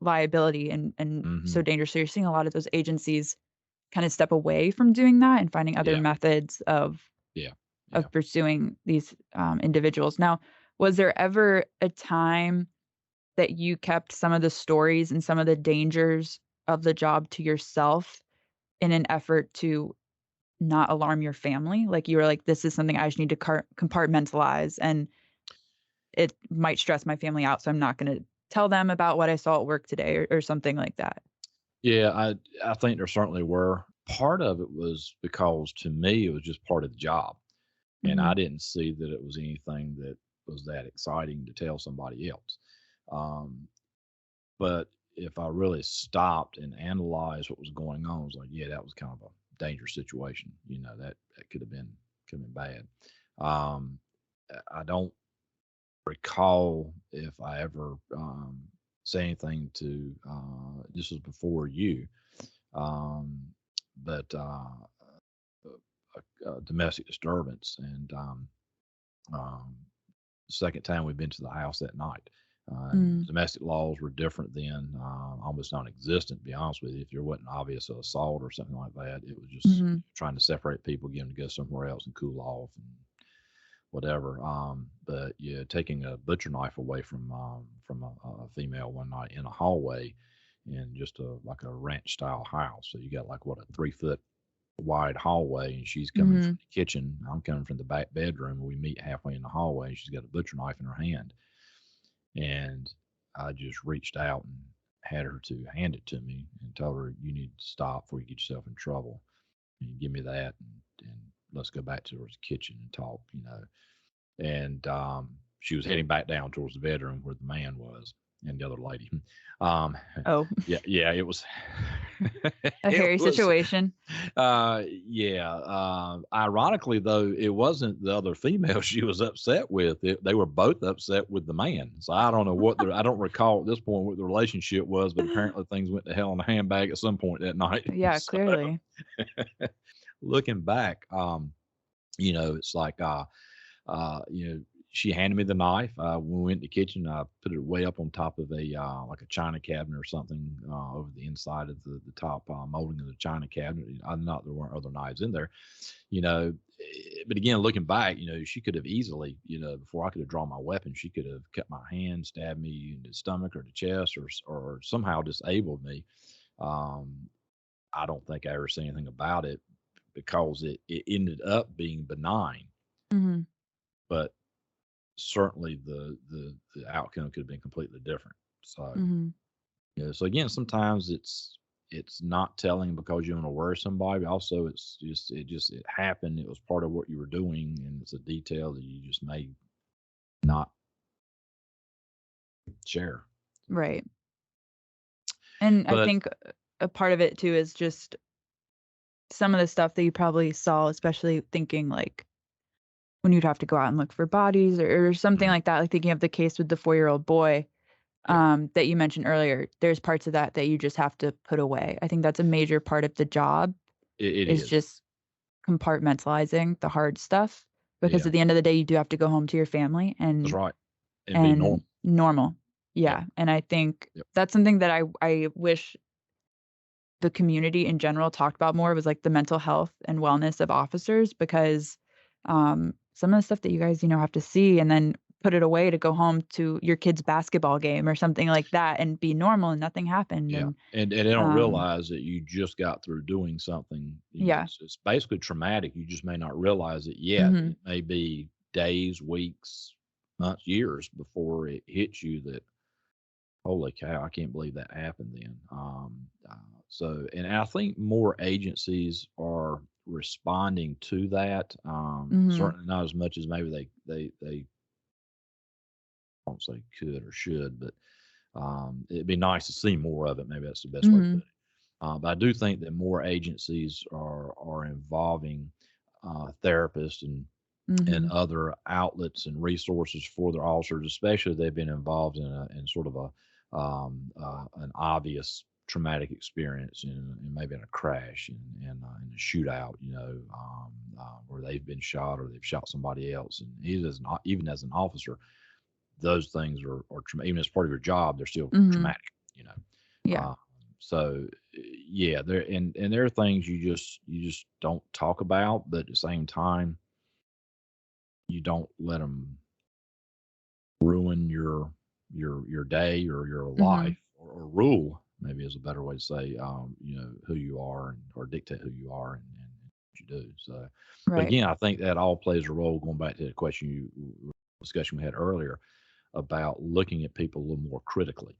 liability and so Mhm. dangerous. So you're seeing a lot of those agencies kind of step away from doing that and finding other Yeah. methods of Yeah. pursuing these individuals. Now, was there ever a time that you kept some of the stories and some of the dangers of the job to yourself in an effort to not alarm your family? Like, you were like, this is something I just need to compartmentalize, and it might stress my family out, so I'm not going to tell them about what I saw at work today, or something like that. Yeah, I think there certainly were. Part of it was because to me it was just part of the job, and Mhm. I didn't see that it was anything that was that exciting to tell somebody else. Um, but if I really stopped and analyzed what was going on, I was like, yeah, that was kind of a dangerous situation. That could have been bad. Um, I don't recall if I ever say anything to. This was before you. Um, but a domestic disturbance, and second time we've been to the house that night. Mm. Domestic laws were different then, almost non-existent, to be honest with you. If there wasn't obvious assault or something like that, it was just Mhm. trying to separate people, get them to go somewhere else and cool off and whatever. But yeah, taking a butcher knife away from a female one night in a hallway in just like a ranch style house. So you got like what, a 3 foot wide hallway, and she's coming from the kitchen. I'm coming from the back bedroom, and we meet halfway in the hallway, and she's got a butcher knife in her hand. And I just reached out and had her to hand it to me and told her, "You need to stop before you get yourself in trouble. And give me that, and let's go back towards the kitchen and talk," And she was heading back down towards the bedroom where the man was and the other lady. Um, Oh, yeah, it was. a hairy situation. Ironically, though, it wasn't the other female she was upset with. They were both upset with the man. So I don't know I don't recall at this point what the relationship was, but apparently things went to hell in a handbag at some point that night. Yeah, So, clearly. looking back, it's like, she handed me the knife. When we went in the kitchen, I put it way up on top of like a china cabinet or something, over the inside of the top molding of the china cabinet. Not there weren't other knives in there, but again, looking back, she could have easily, before I could have drawn my weapon, she could have cut my hand, stabbed me in the stomach or the chest, or somehow disabled me. I don't think I ever said anything about it because it ended up being benign, hmm but certainly the outcome could have been completely different. So, hmm so again, sometimes it's not telling because you want to worry somebody. Also, it happened. It was part of what you were doing, and it's a detail that you just may not share. Right. And I But think a part of it too is just some of the stuff that you probably saw, especially thinking like when you'd have to go out and look for bodies or something like that, like thinking of the case with the 4-year-old boy yeah, that you mentioned earlier. There's parts of that that you just have to put away. I think that's a major part of the job it is is. just compartmentalizing the hard stuff because Yeah, at the end of the day, you do have to go home to your family that's right. And be and normal. normal. Yep. Yeah, and I think Yep. that's something that I wish the community in general talked about more was like the mental health and wellness of officers because some of the stuff that you guys, have to see and then put it away to go home to your kid's basketball game or something like that and be normal and nothing happened. Yeah, And and they don't um, realize that you just got through doing something. yeah. It's basically traumatic. You just may not realize it yet. hmm It may be days, weeks, months, years before it hits you that, holy cow, I can't believe that happened then. And I think more agencies are responding to that. hmm Certainly not as much as maybe they I won't say could or should, but it'd be nice to see more of it. Maybe that's the best way to put hmm it. But I do think that more agencies are involving therapists and hmm other outlets and resources for their officers, especially if they've been involved in sort of an obvious traumatic experience, and maybe in a crash and in a shootout, where they've been shot or they've shot somebody else. And even as an officer, those things are even as part of your job, they're still hmm traumatic, you know. Yeah. Uh, so yeah, there are things you just don't talk about, but at the same time, you don't let them ruin your day or your hmm life, or rule maybe is a better way to say, who you are, or dictate who you are, and what you do. So, but Right. again, I think that all plays a role. Going back to the discussion we had earlier about looking at people a little more critically,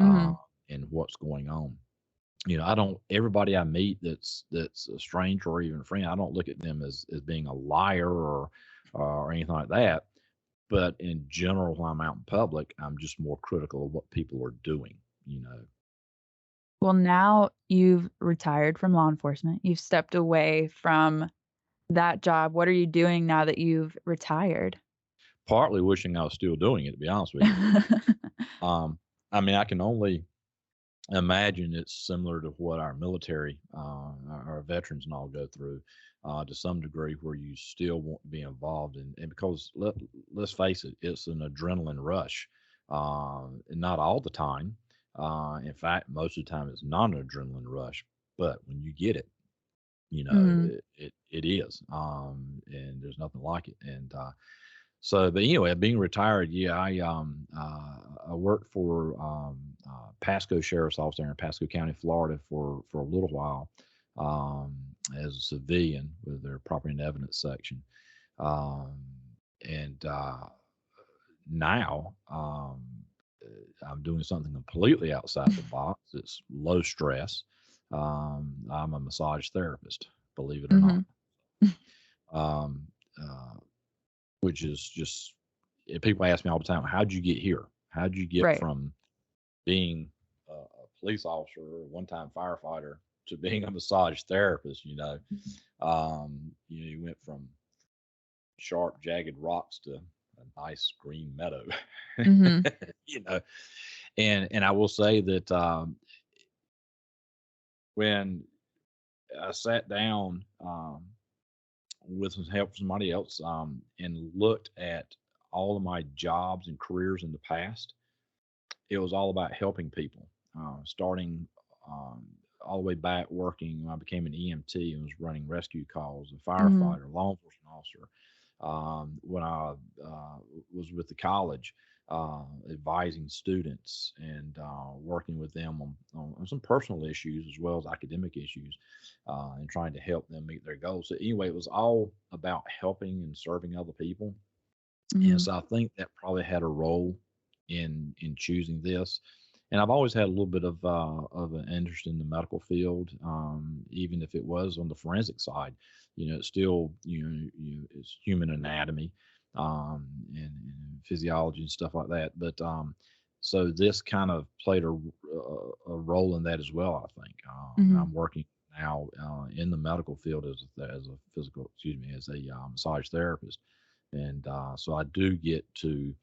uh, hmm and what's going on. I don't everybody I meet that's a stranger or even a friend, I don't look at them as being a liar or anything like that. But in general, when I'm out in public, I'm just more critical of what people are doing. You know, Well, now you've retired from law enforcement. You've stepped away from that job. What are you doing now that you've retired? Partly wishing I was still doing it, to be honest with you. I mean, I can only imagine it's similar to what our military, our veterans and all go through, to some degree, where you still want to be involved and because let's face it, it's an adrenaline rush. Not all the time. In fact, most of the time it's not an adrenaline rush, but when you get it, Mhm, it is. And there's nothing like it. And so, but anyway, being retired, yeah, I worked for Pasco Sheriff's Office there in Pasco County, Florida, for a little while. um, as a civilian with their property and evidence section. Um, and now I'm doing something completely outside the box. It's low stress. I'm a massage therapist, believe it or not. Mhm. Um, uh, which is just people ask me all the time, how'd you get here? How'd you get Right. from being a police officer or a one-time firefighter to being a massage therapist? You went from sharp, jagged rocks to a nice green meadow. Mhm. you know, and I will say that when I sat down with some help from somebody else and looked at all of my jobs and careers in the past, it was all about helping people. Starting um, all the way back working when I became an EMT and was running rescue calls, a Mhm. firefighter, law enforcement officer. When I was with the college, advising students and working with them on some personal issues as well as academic issues, and trying to help them meet their goals. So anyway, it was all about helping and serving other people. And Mhm. so I think that probably had a role in choosing this. And I've always had a little bit of an interest in the medical field, even if it was on the forensic side. It's still it's human anatomy and physiology and stuff like that. But so this kind of played a role in that as well. I think Mhm. I'm working now in the medical field as a physical, excuse me, as a massage therapist, and so I do get to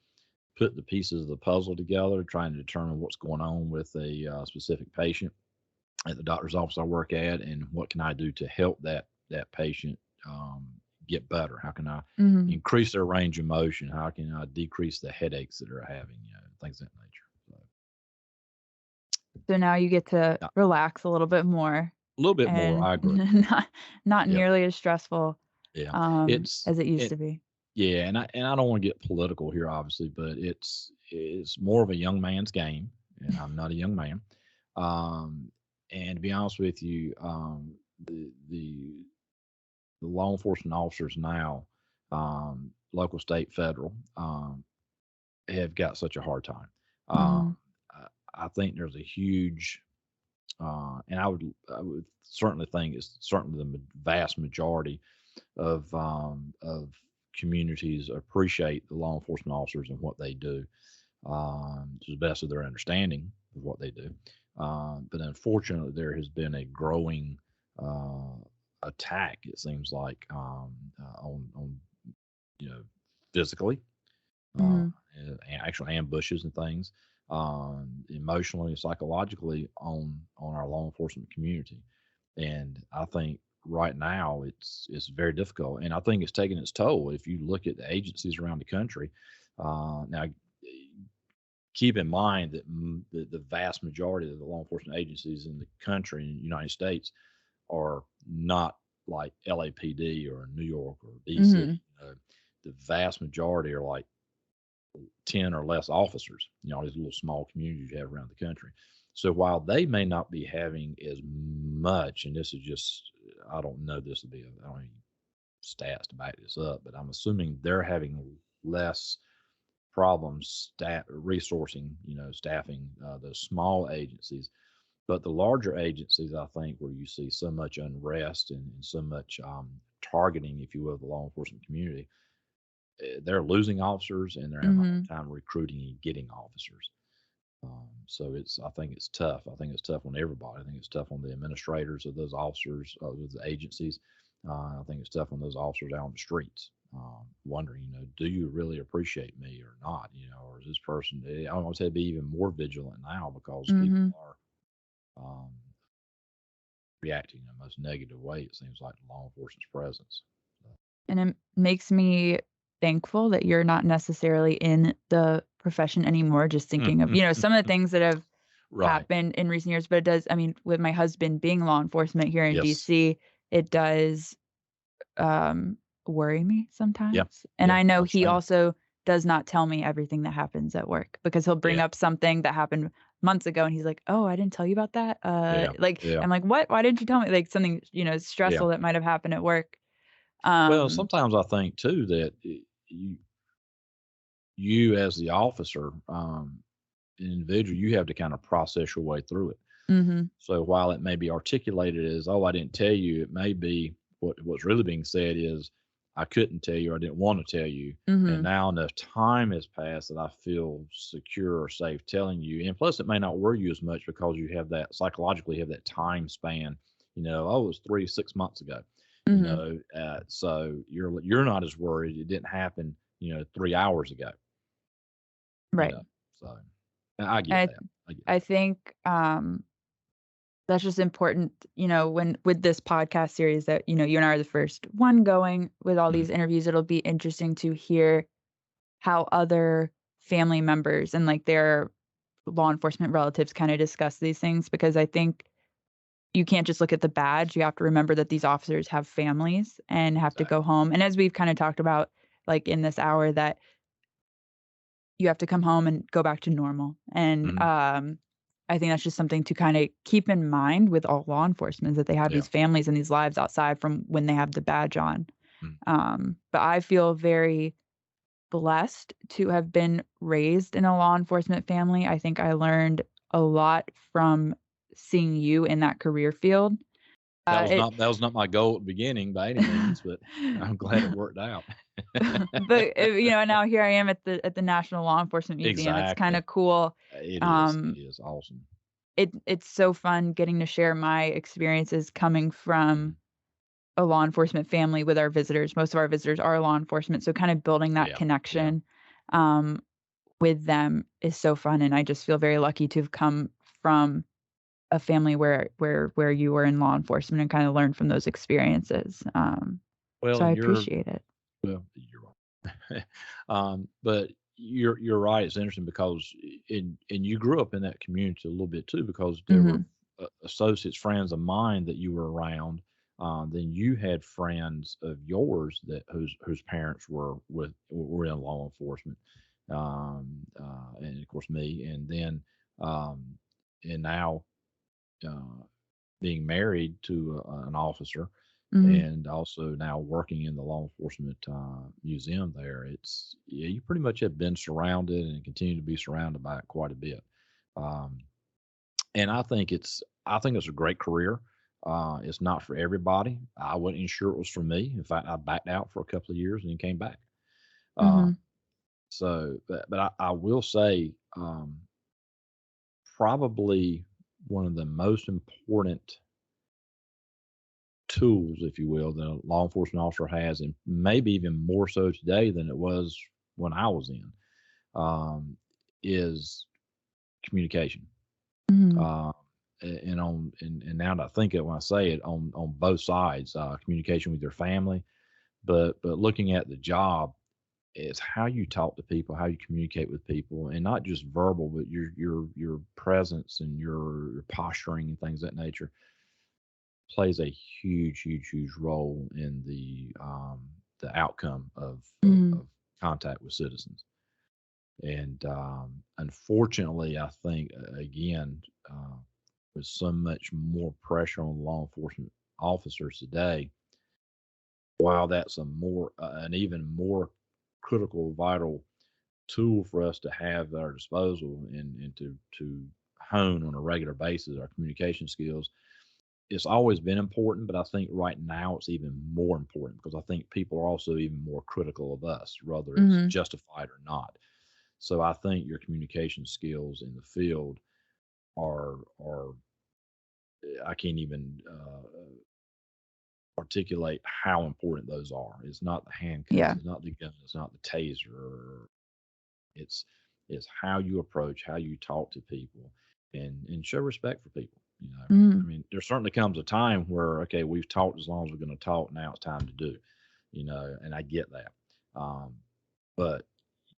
put the pieces of the puzzle together, trying to determine what's going on with a specific patient at the doctor's office I work at, and what can I do to help that patient um, get better. How can I Mhm. increase their range of motion? How can I decrease the headaches that they're having? Things of that nature. So, So now you get to yeah, relax a little bit more a little bit more. and I agree. not Yep. nearly as stressful, Yeah. It's as it used it. to be. Yeah, and I don't want to get political here, obviously, but it's more of a young man's game, and I'm not a young man. Um, and to be honest with you, the law enforcement officers now, local, state, federal, have got such a hard time. Mhm. I think there's a huge, and I would certainly think it's certainly the vast majority of communities appreciate the law enforcement officers and what they do to the best of their understanding of what they do. But unfortunately, there has been a growing uh, attack. It seems like on you know physically, uh, Mhm. actual ambushes and things, emotionally, psychologically on our law enforcement community. And I think right now it's very difficult, and I think it's taking its toll. If you look at the agencies around the country, now keep in mind that the vast majority of the law enforcement agencies in the country in the United States are not like LAPD or New York or DC. Mhm. The vast majority are like 10 or less officers, all these little small communities you have around the country. So while they may not be having as much, and this is just, I don't know, this would be, I don't have any stats to back this up, but I'm assuming they're having less problems resourcing, staffing the small agencies. But the larger agencies, I think, where you see so much unrest and so much targeting, if you will, of the law enforcement community, they're losing officers and they're having a hard Mhm. time recruiting and getting officers. So I think it's tough. I think it's tough on everybody. I think it's tough on the administrators of those officers, of the agencies. I think it's tough on those officers out on the streets, wondering, do you really appreciate me or not? Or is this person, I would say be even more vigilant now because people Mhm. are reacting in the most negative way, it seems like, to law enforcement's presence. So, And it makes me thankful that you're not necessarily in the profession anymore, just thinking of, some of the things that have right. happened in recent years, but it does, I mean, with my husband being law enforcement here in Yes. DC, it does, um, worry me Yeah. sometimes. And Yeah. I I know he understand. also does not tell me everything that happens at work because he'll bring Yeah. up something that happened months ago, and he's like, "Oh, I didn't tell you about that?" Yeah. Like, Yeah. I'm like, "What? Why didn't you tell me?" Like, something, Yeah. stressful that might have happened at work. Well, Um sometimes I think too that you as the officer, an individual, you have to kind of process your way through it. Mhm. So while it may be articulated as, "Oh, I didn't tell you," it may be what's really being said is, "I couldn't tell you, or I didn't want to tell you, and Mhm. now enough time has passed that I feel secure or safe telling you." And plus, it may not worry you as much because you have that psychologically have that time span. Oh, it was 3 6 months ago. Mhm. So you're not as worried. It didn't happen. 3 hours ago. You Right. know, so I get I that. I get I that. think, that's just important, when with this podcast series that, you and I are the first one going with all Mhm. these interviews, it'll be interesting to hear how other family members and, like, their law enforcement relatives kinda discuss these things, because I think you can't just look at the badge, you have to remember that these officers have families and have to go Exactly. home, and as we've kinda talked about, like, in this hour, that you have to come home and go back to normal, and, Mhm. I think that's just something to kinda keep in mind with all law enforcement, is that they have Yeah. these families and these lives outside from when they have the badge on. Mhm. But I feel very blessed to have been raised in a law enforcement family. I think I learned a lot from seeing you in that career field. It That was not my goal at the beginning by any means, but I'm glad it worked out. but, now here I am at the National Law Enforcement Museum. It's kinda Exactly. cool. It is. Um, It is awesome. it's so fun getting to share my experiences coming Mhm. from a law enforcement family with our visitors. Most of our visitors are law enforcement, so kind of building that Yeah. Yeah. connection, um, with them is so fun, and I just feel very lucky to have come from a family where you were in law enforcement and kinda learn from those experiences. Well, So I and appreciate it. you're right. But you're right. It's interesting because you grew up in that community a little bit too, because there were Mhm. associates, friends of mine that you were around. Then you had friends of yours that whose parents were in law enforcement, and of course me, and then um, and now uh, being married to an officer, Mhm. and also now working in the law enforcement museum there. Yeah, you pretty much have been surrounded and continue to be surrounded by it quite a bit. Um, and I think it's a great career. It's not for everybody. I wasn't even sure it was for me. In fact, I backed out for a couple of years and then came back. Uh, Mhm. but I will say, probably one of the most important tools, if you will, that a law enforcement officer has, and maybe even more so today than it was when I was in, um, is communication. Mhm. Uh, and now that I think it when I say it, on both sides, communication with your family, but looking at the job, is how you talk to people, how you communicate with people, and not just verbal, but your presence and your posturing and things of that nature plays a huge role in the outcome Mhm. of contact with citizens. And unfortunately, I think again, uh, with so much more pressure on law enforcement officers today, while that's an even more critical, vital tool for us to have at our disposal, and to hone on a regular basis our communication skills. It's always been important, but I think right now it's even more important because I think people are also even more critical of us, whether it's Mhm. justified or not. So I think your communication skills in the field are I can't even articulate how important those are. It's not the handcuffs, Yeah. it's not the gun, it's not the taser. It's it's how you approach, how you talk to people, and show respect for people. I Mhm. mean, there certainly comes a time where, okay, we've talked as long as we're going to talk. Now it's time to do. And I get that. Um, but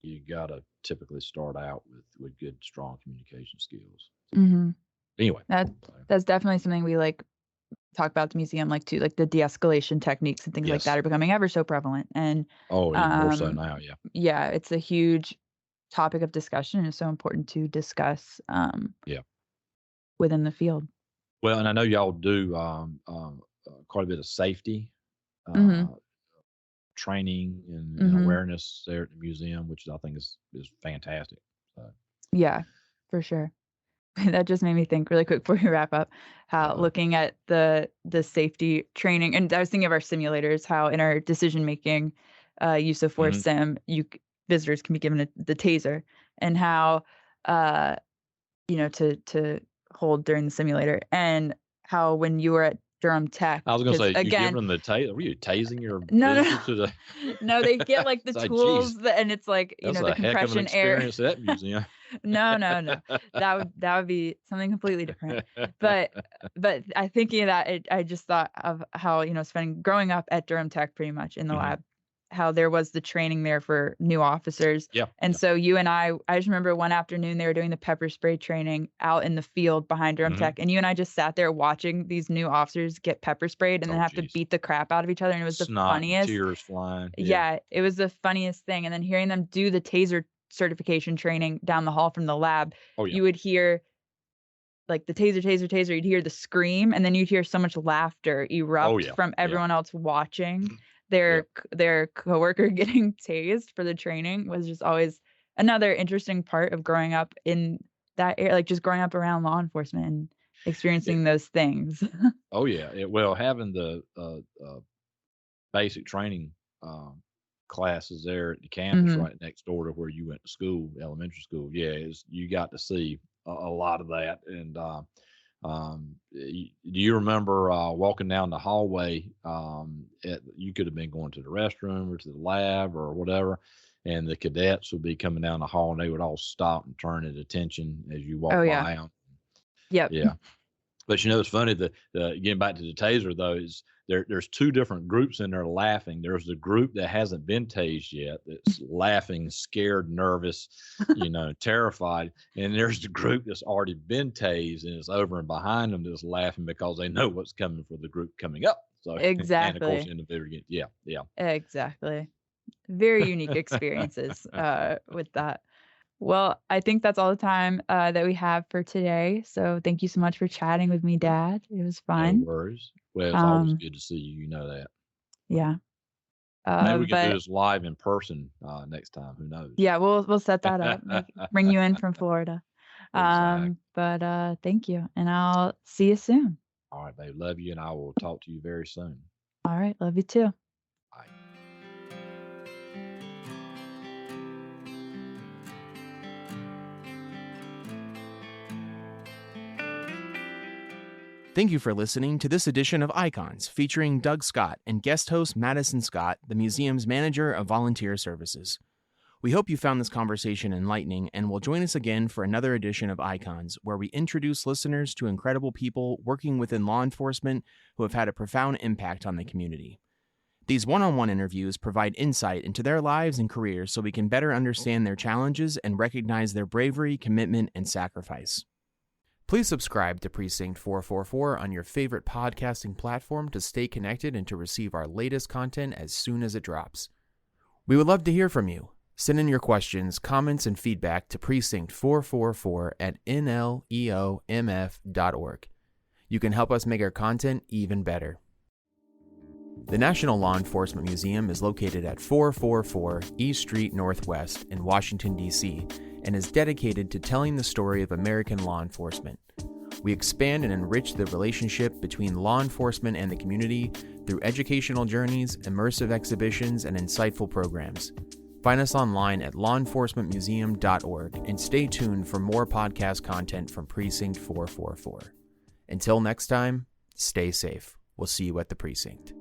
you got to typically start out with good, strong communication skills. So Mhm. anyway, That so, that's definitely something we, like, talk about at the museum, like, too, like, the de-escalation techniques and things like that yes. are becoming ever so prevalent, and, Oh, even more so um, now. Yeah. yeah, it's a huge topic of discussion and is so important to discuss Yeah. within the field. Well, and I know y'all do quite a bit of safety hmm training and hmm awareness there at the museum, which I think is fantastic. So, Yeah, for sure. That just made me think really quick before we wrap up, how uh, looking at the safety training, and I was thinking of our simulators, how in our decision making use of force mhm. sim, visitors can be given the taser, and how uh, to hold during the simulator, and how when you were at Durham Tech, I was gonna because say, you giving again, them the taser? Were you tasing your no, visitor no, to the? no, they get like the It's like, geez, tools, and it's like that's the a heck of an compression air. experience at that museum. No, no, no. That would be something completely different. But I thinking of that, I just thought of how, spending growing up at Durham Tech pretty much in the Mhm. lab, how there was the training there for new officers. Yeah, And yeah. so you and I just remember one afternoon they were doing the pepper spray training out in the field behind Durham Mhm. Tech. And you and I just sat there watching these new officers get pepper sprayed and then Oh, have to geez. beat the crap out of each other. And it was the Snot and funniest. tears flying. Yeah. Yeah, it was the funniest thing, and then hearing them do the taser certification training down the hall from the lab, Oh, yeah. you would hear, like, the taser, taser, taser, you'd hear the scream, and then you'd hear so much laughter Oh, erupt yeah. from Yeah. everyone else watching. Yep. Their coworker getting tased for the training was just always another interesting part of growing up in that area, like, just growing up around law enforcement and Yeah. experiencing those things. Oh, yeah. Well, having the basic training classes there at the campus Mhm. right next door to where you went to school, elementary school. Yeah, you got to see a lot of that. And do you remember walking down the hallway? You could have been going to the restroom or to the lab or whatever, and the cadets would be coming down the hall, and they would all stop and turn at attention as you Oh, walk yeah. by them. Yep. Yeah. But it's funny that getting back to the taser though is there's two different groups in there laughing. There's the group that hasn't been tased yet that's laughing, scared, nervous, terrified, and there's the group that's already been tased and is over and behind them that's laughing because they know what's coming for the group coming up. So and of course Exactly. in the video, yeah, yeah. Exactly. Very unique experiences with that. Well, I think that's all the time that we have for today. So thank you so much for chatting with me, Dad. It was No fun. worries. Well, it's always Um, good to see you. You know that. yeah. Maybe we can do But this live in person next time. Who knows? yeah, we'll set that up. Bring you in from Florida. Exactly. But thank you, and I'll see you soon. All right, babe. Love you, and I will talk to you very soon. All right, love you too. Bye. Thank you for listening to this edition of Icons featuring Doug Scott and guest host Madison Scott, the museum's manager of volunteer services. We hope you found this conversation enlightening and will join us again for another edition of Icons, where we introduce listeners to incredible people working within law enforcement who have had a profound impact on the community. These one-on-one interviews provide insight into their lives and careers so we can better understand their challenges and recognize their bravery, commitment, and sacrifice. Please subscribe to Precinct 444 on your favorite podcasting platform to stay connected and to receive our latest content as soon as it drops. We would love to hear from you. Send in your questions, comments, and feedback to precinct444@nleomf.org. You can help us make our content even better. The National Law Enforcement Museum is located at 444 East Street Northwest in Washington, D.C., and is dedicated to telling the story of American law enforcement. We expand and enrich the relationship between law enforcement and the community through educational journeys, immersive exhibitions, and insightful programs. Find us online at lawenforcementmuseum.org and stay tuned for more podcast content from Precinct 444. Until next time, stay safe. We'll see you at the precinct.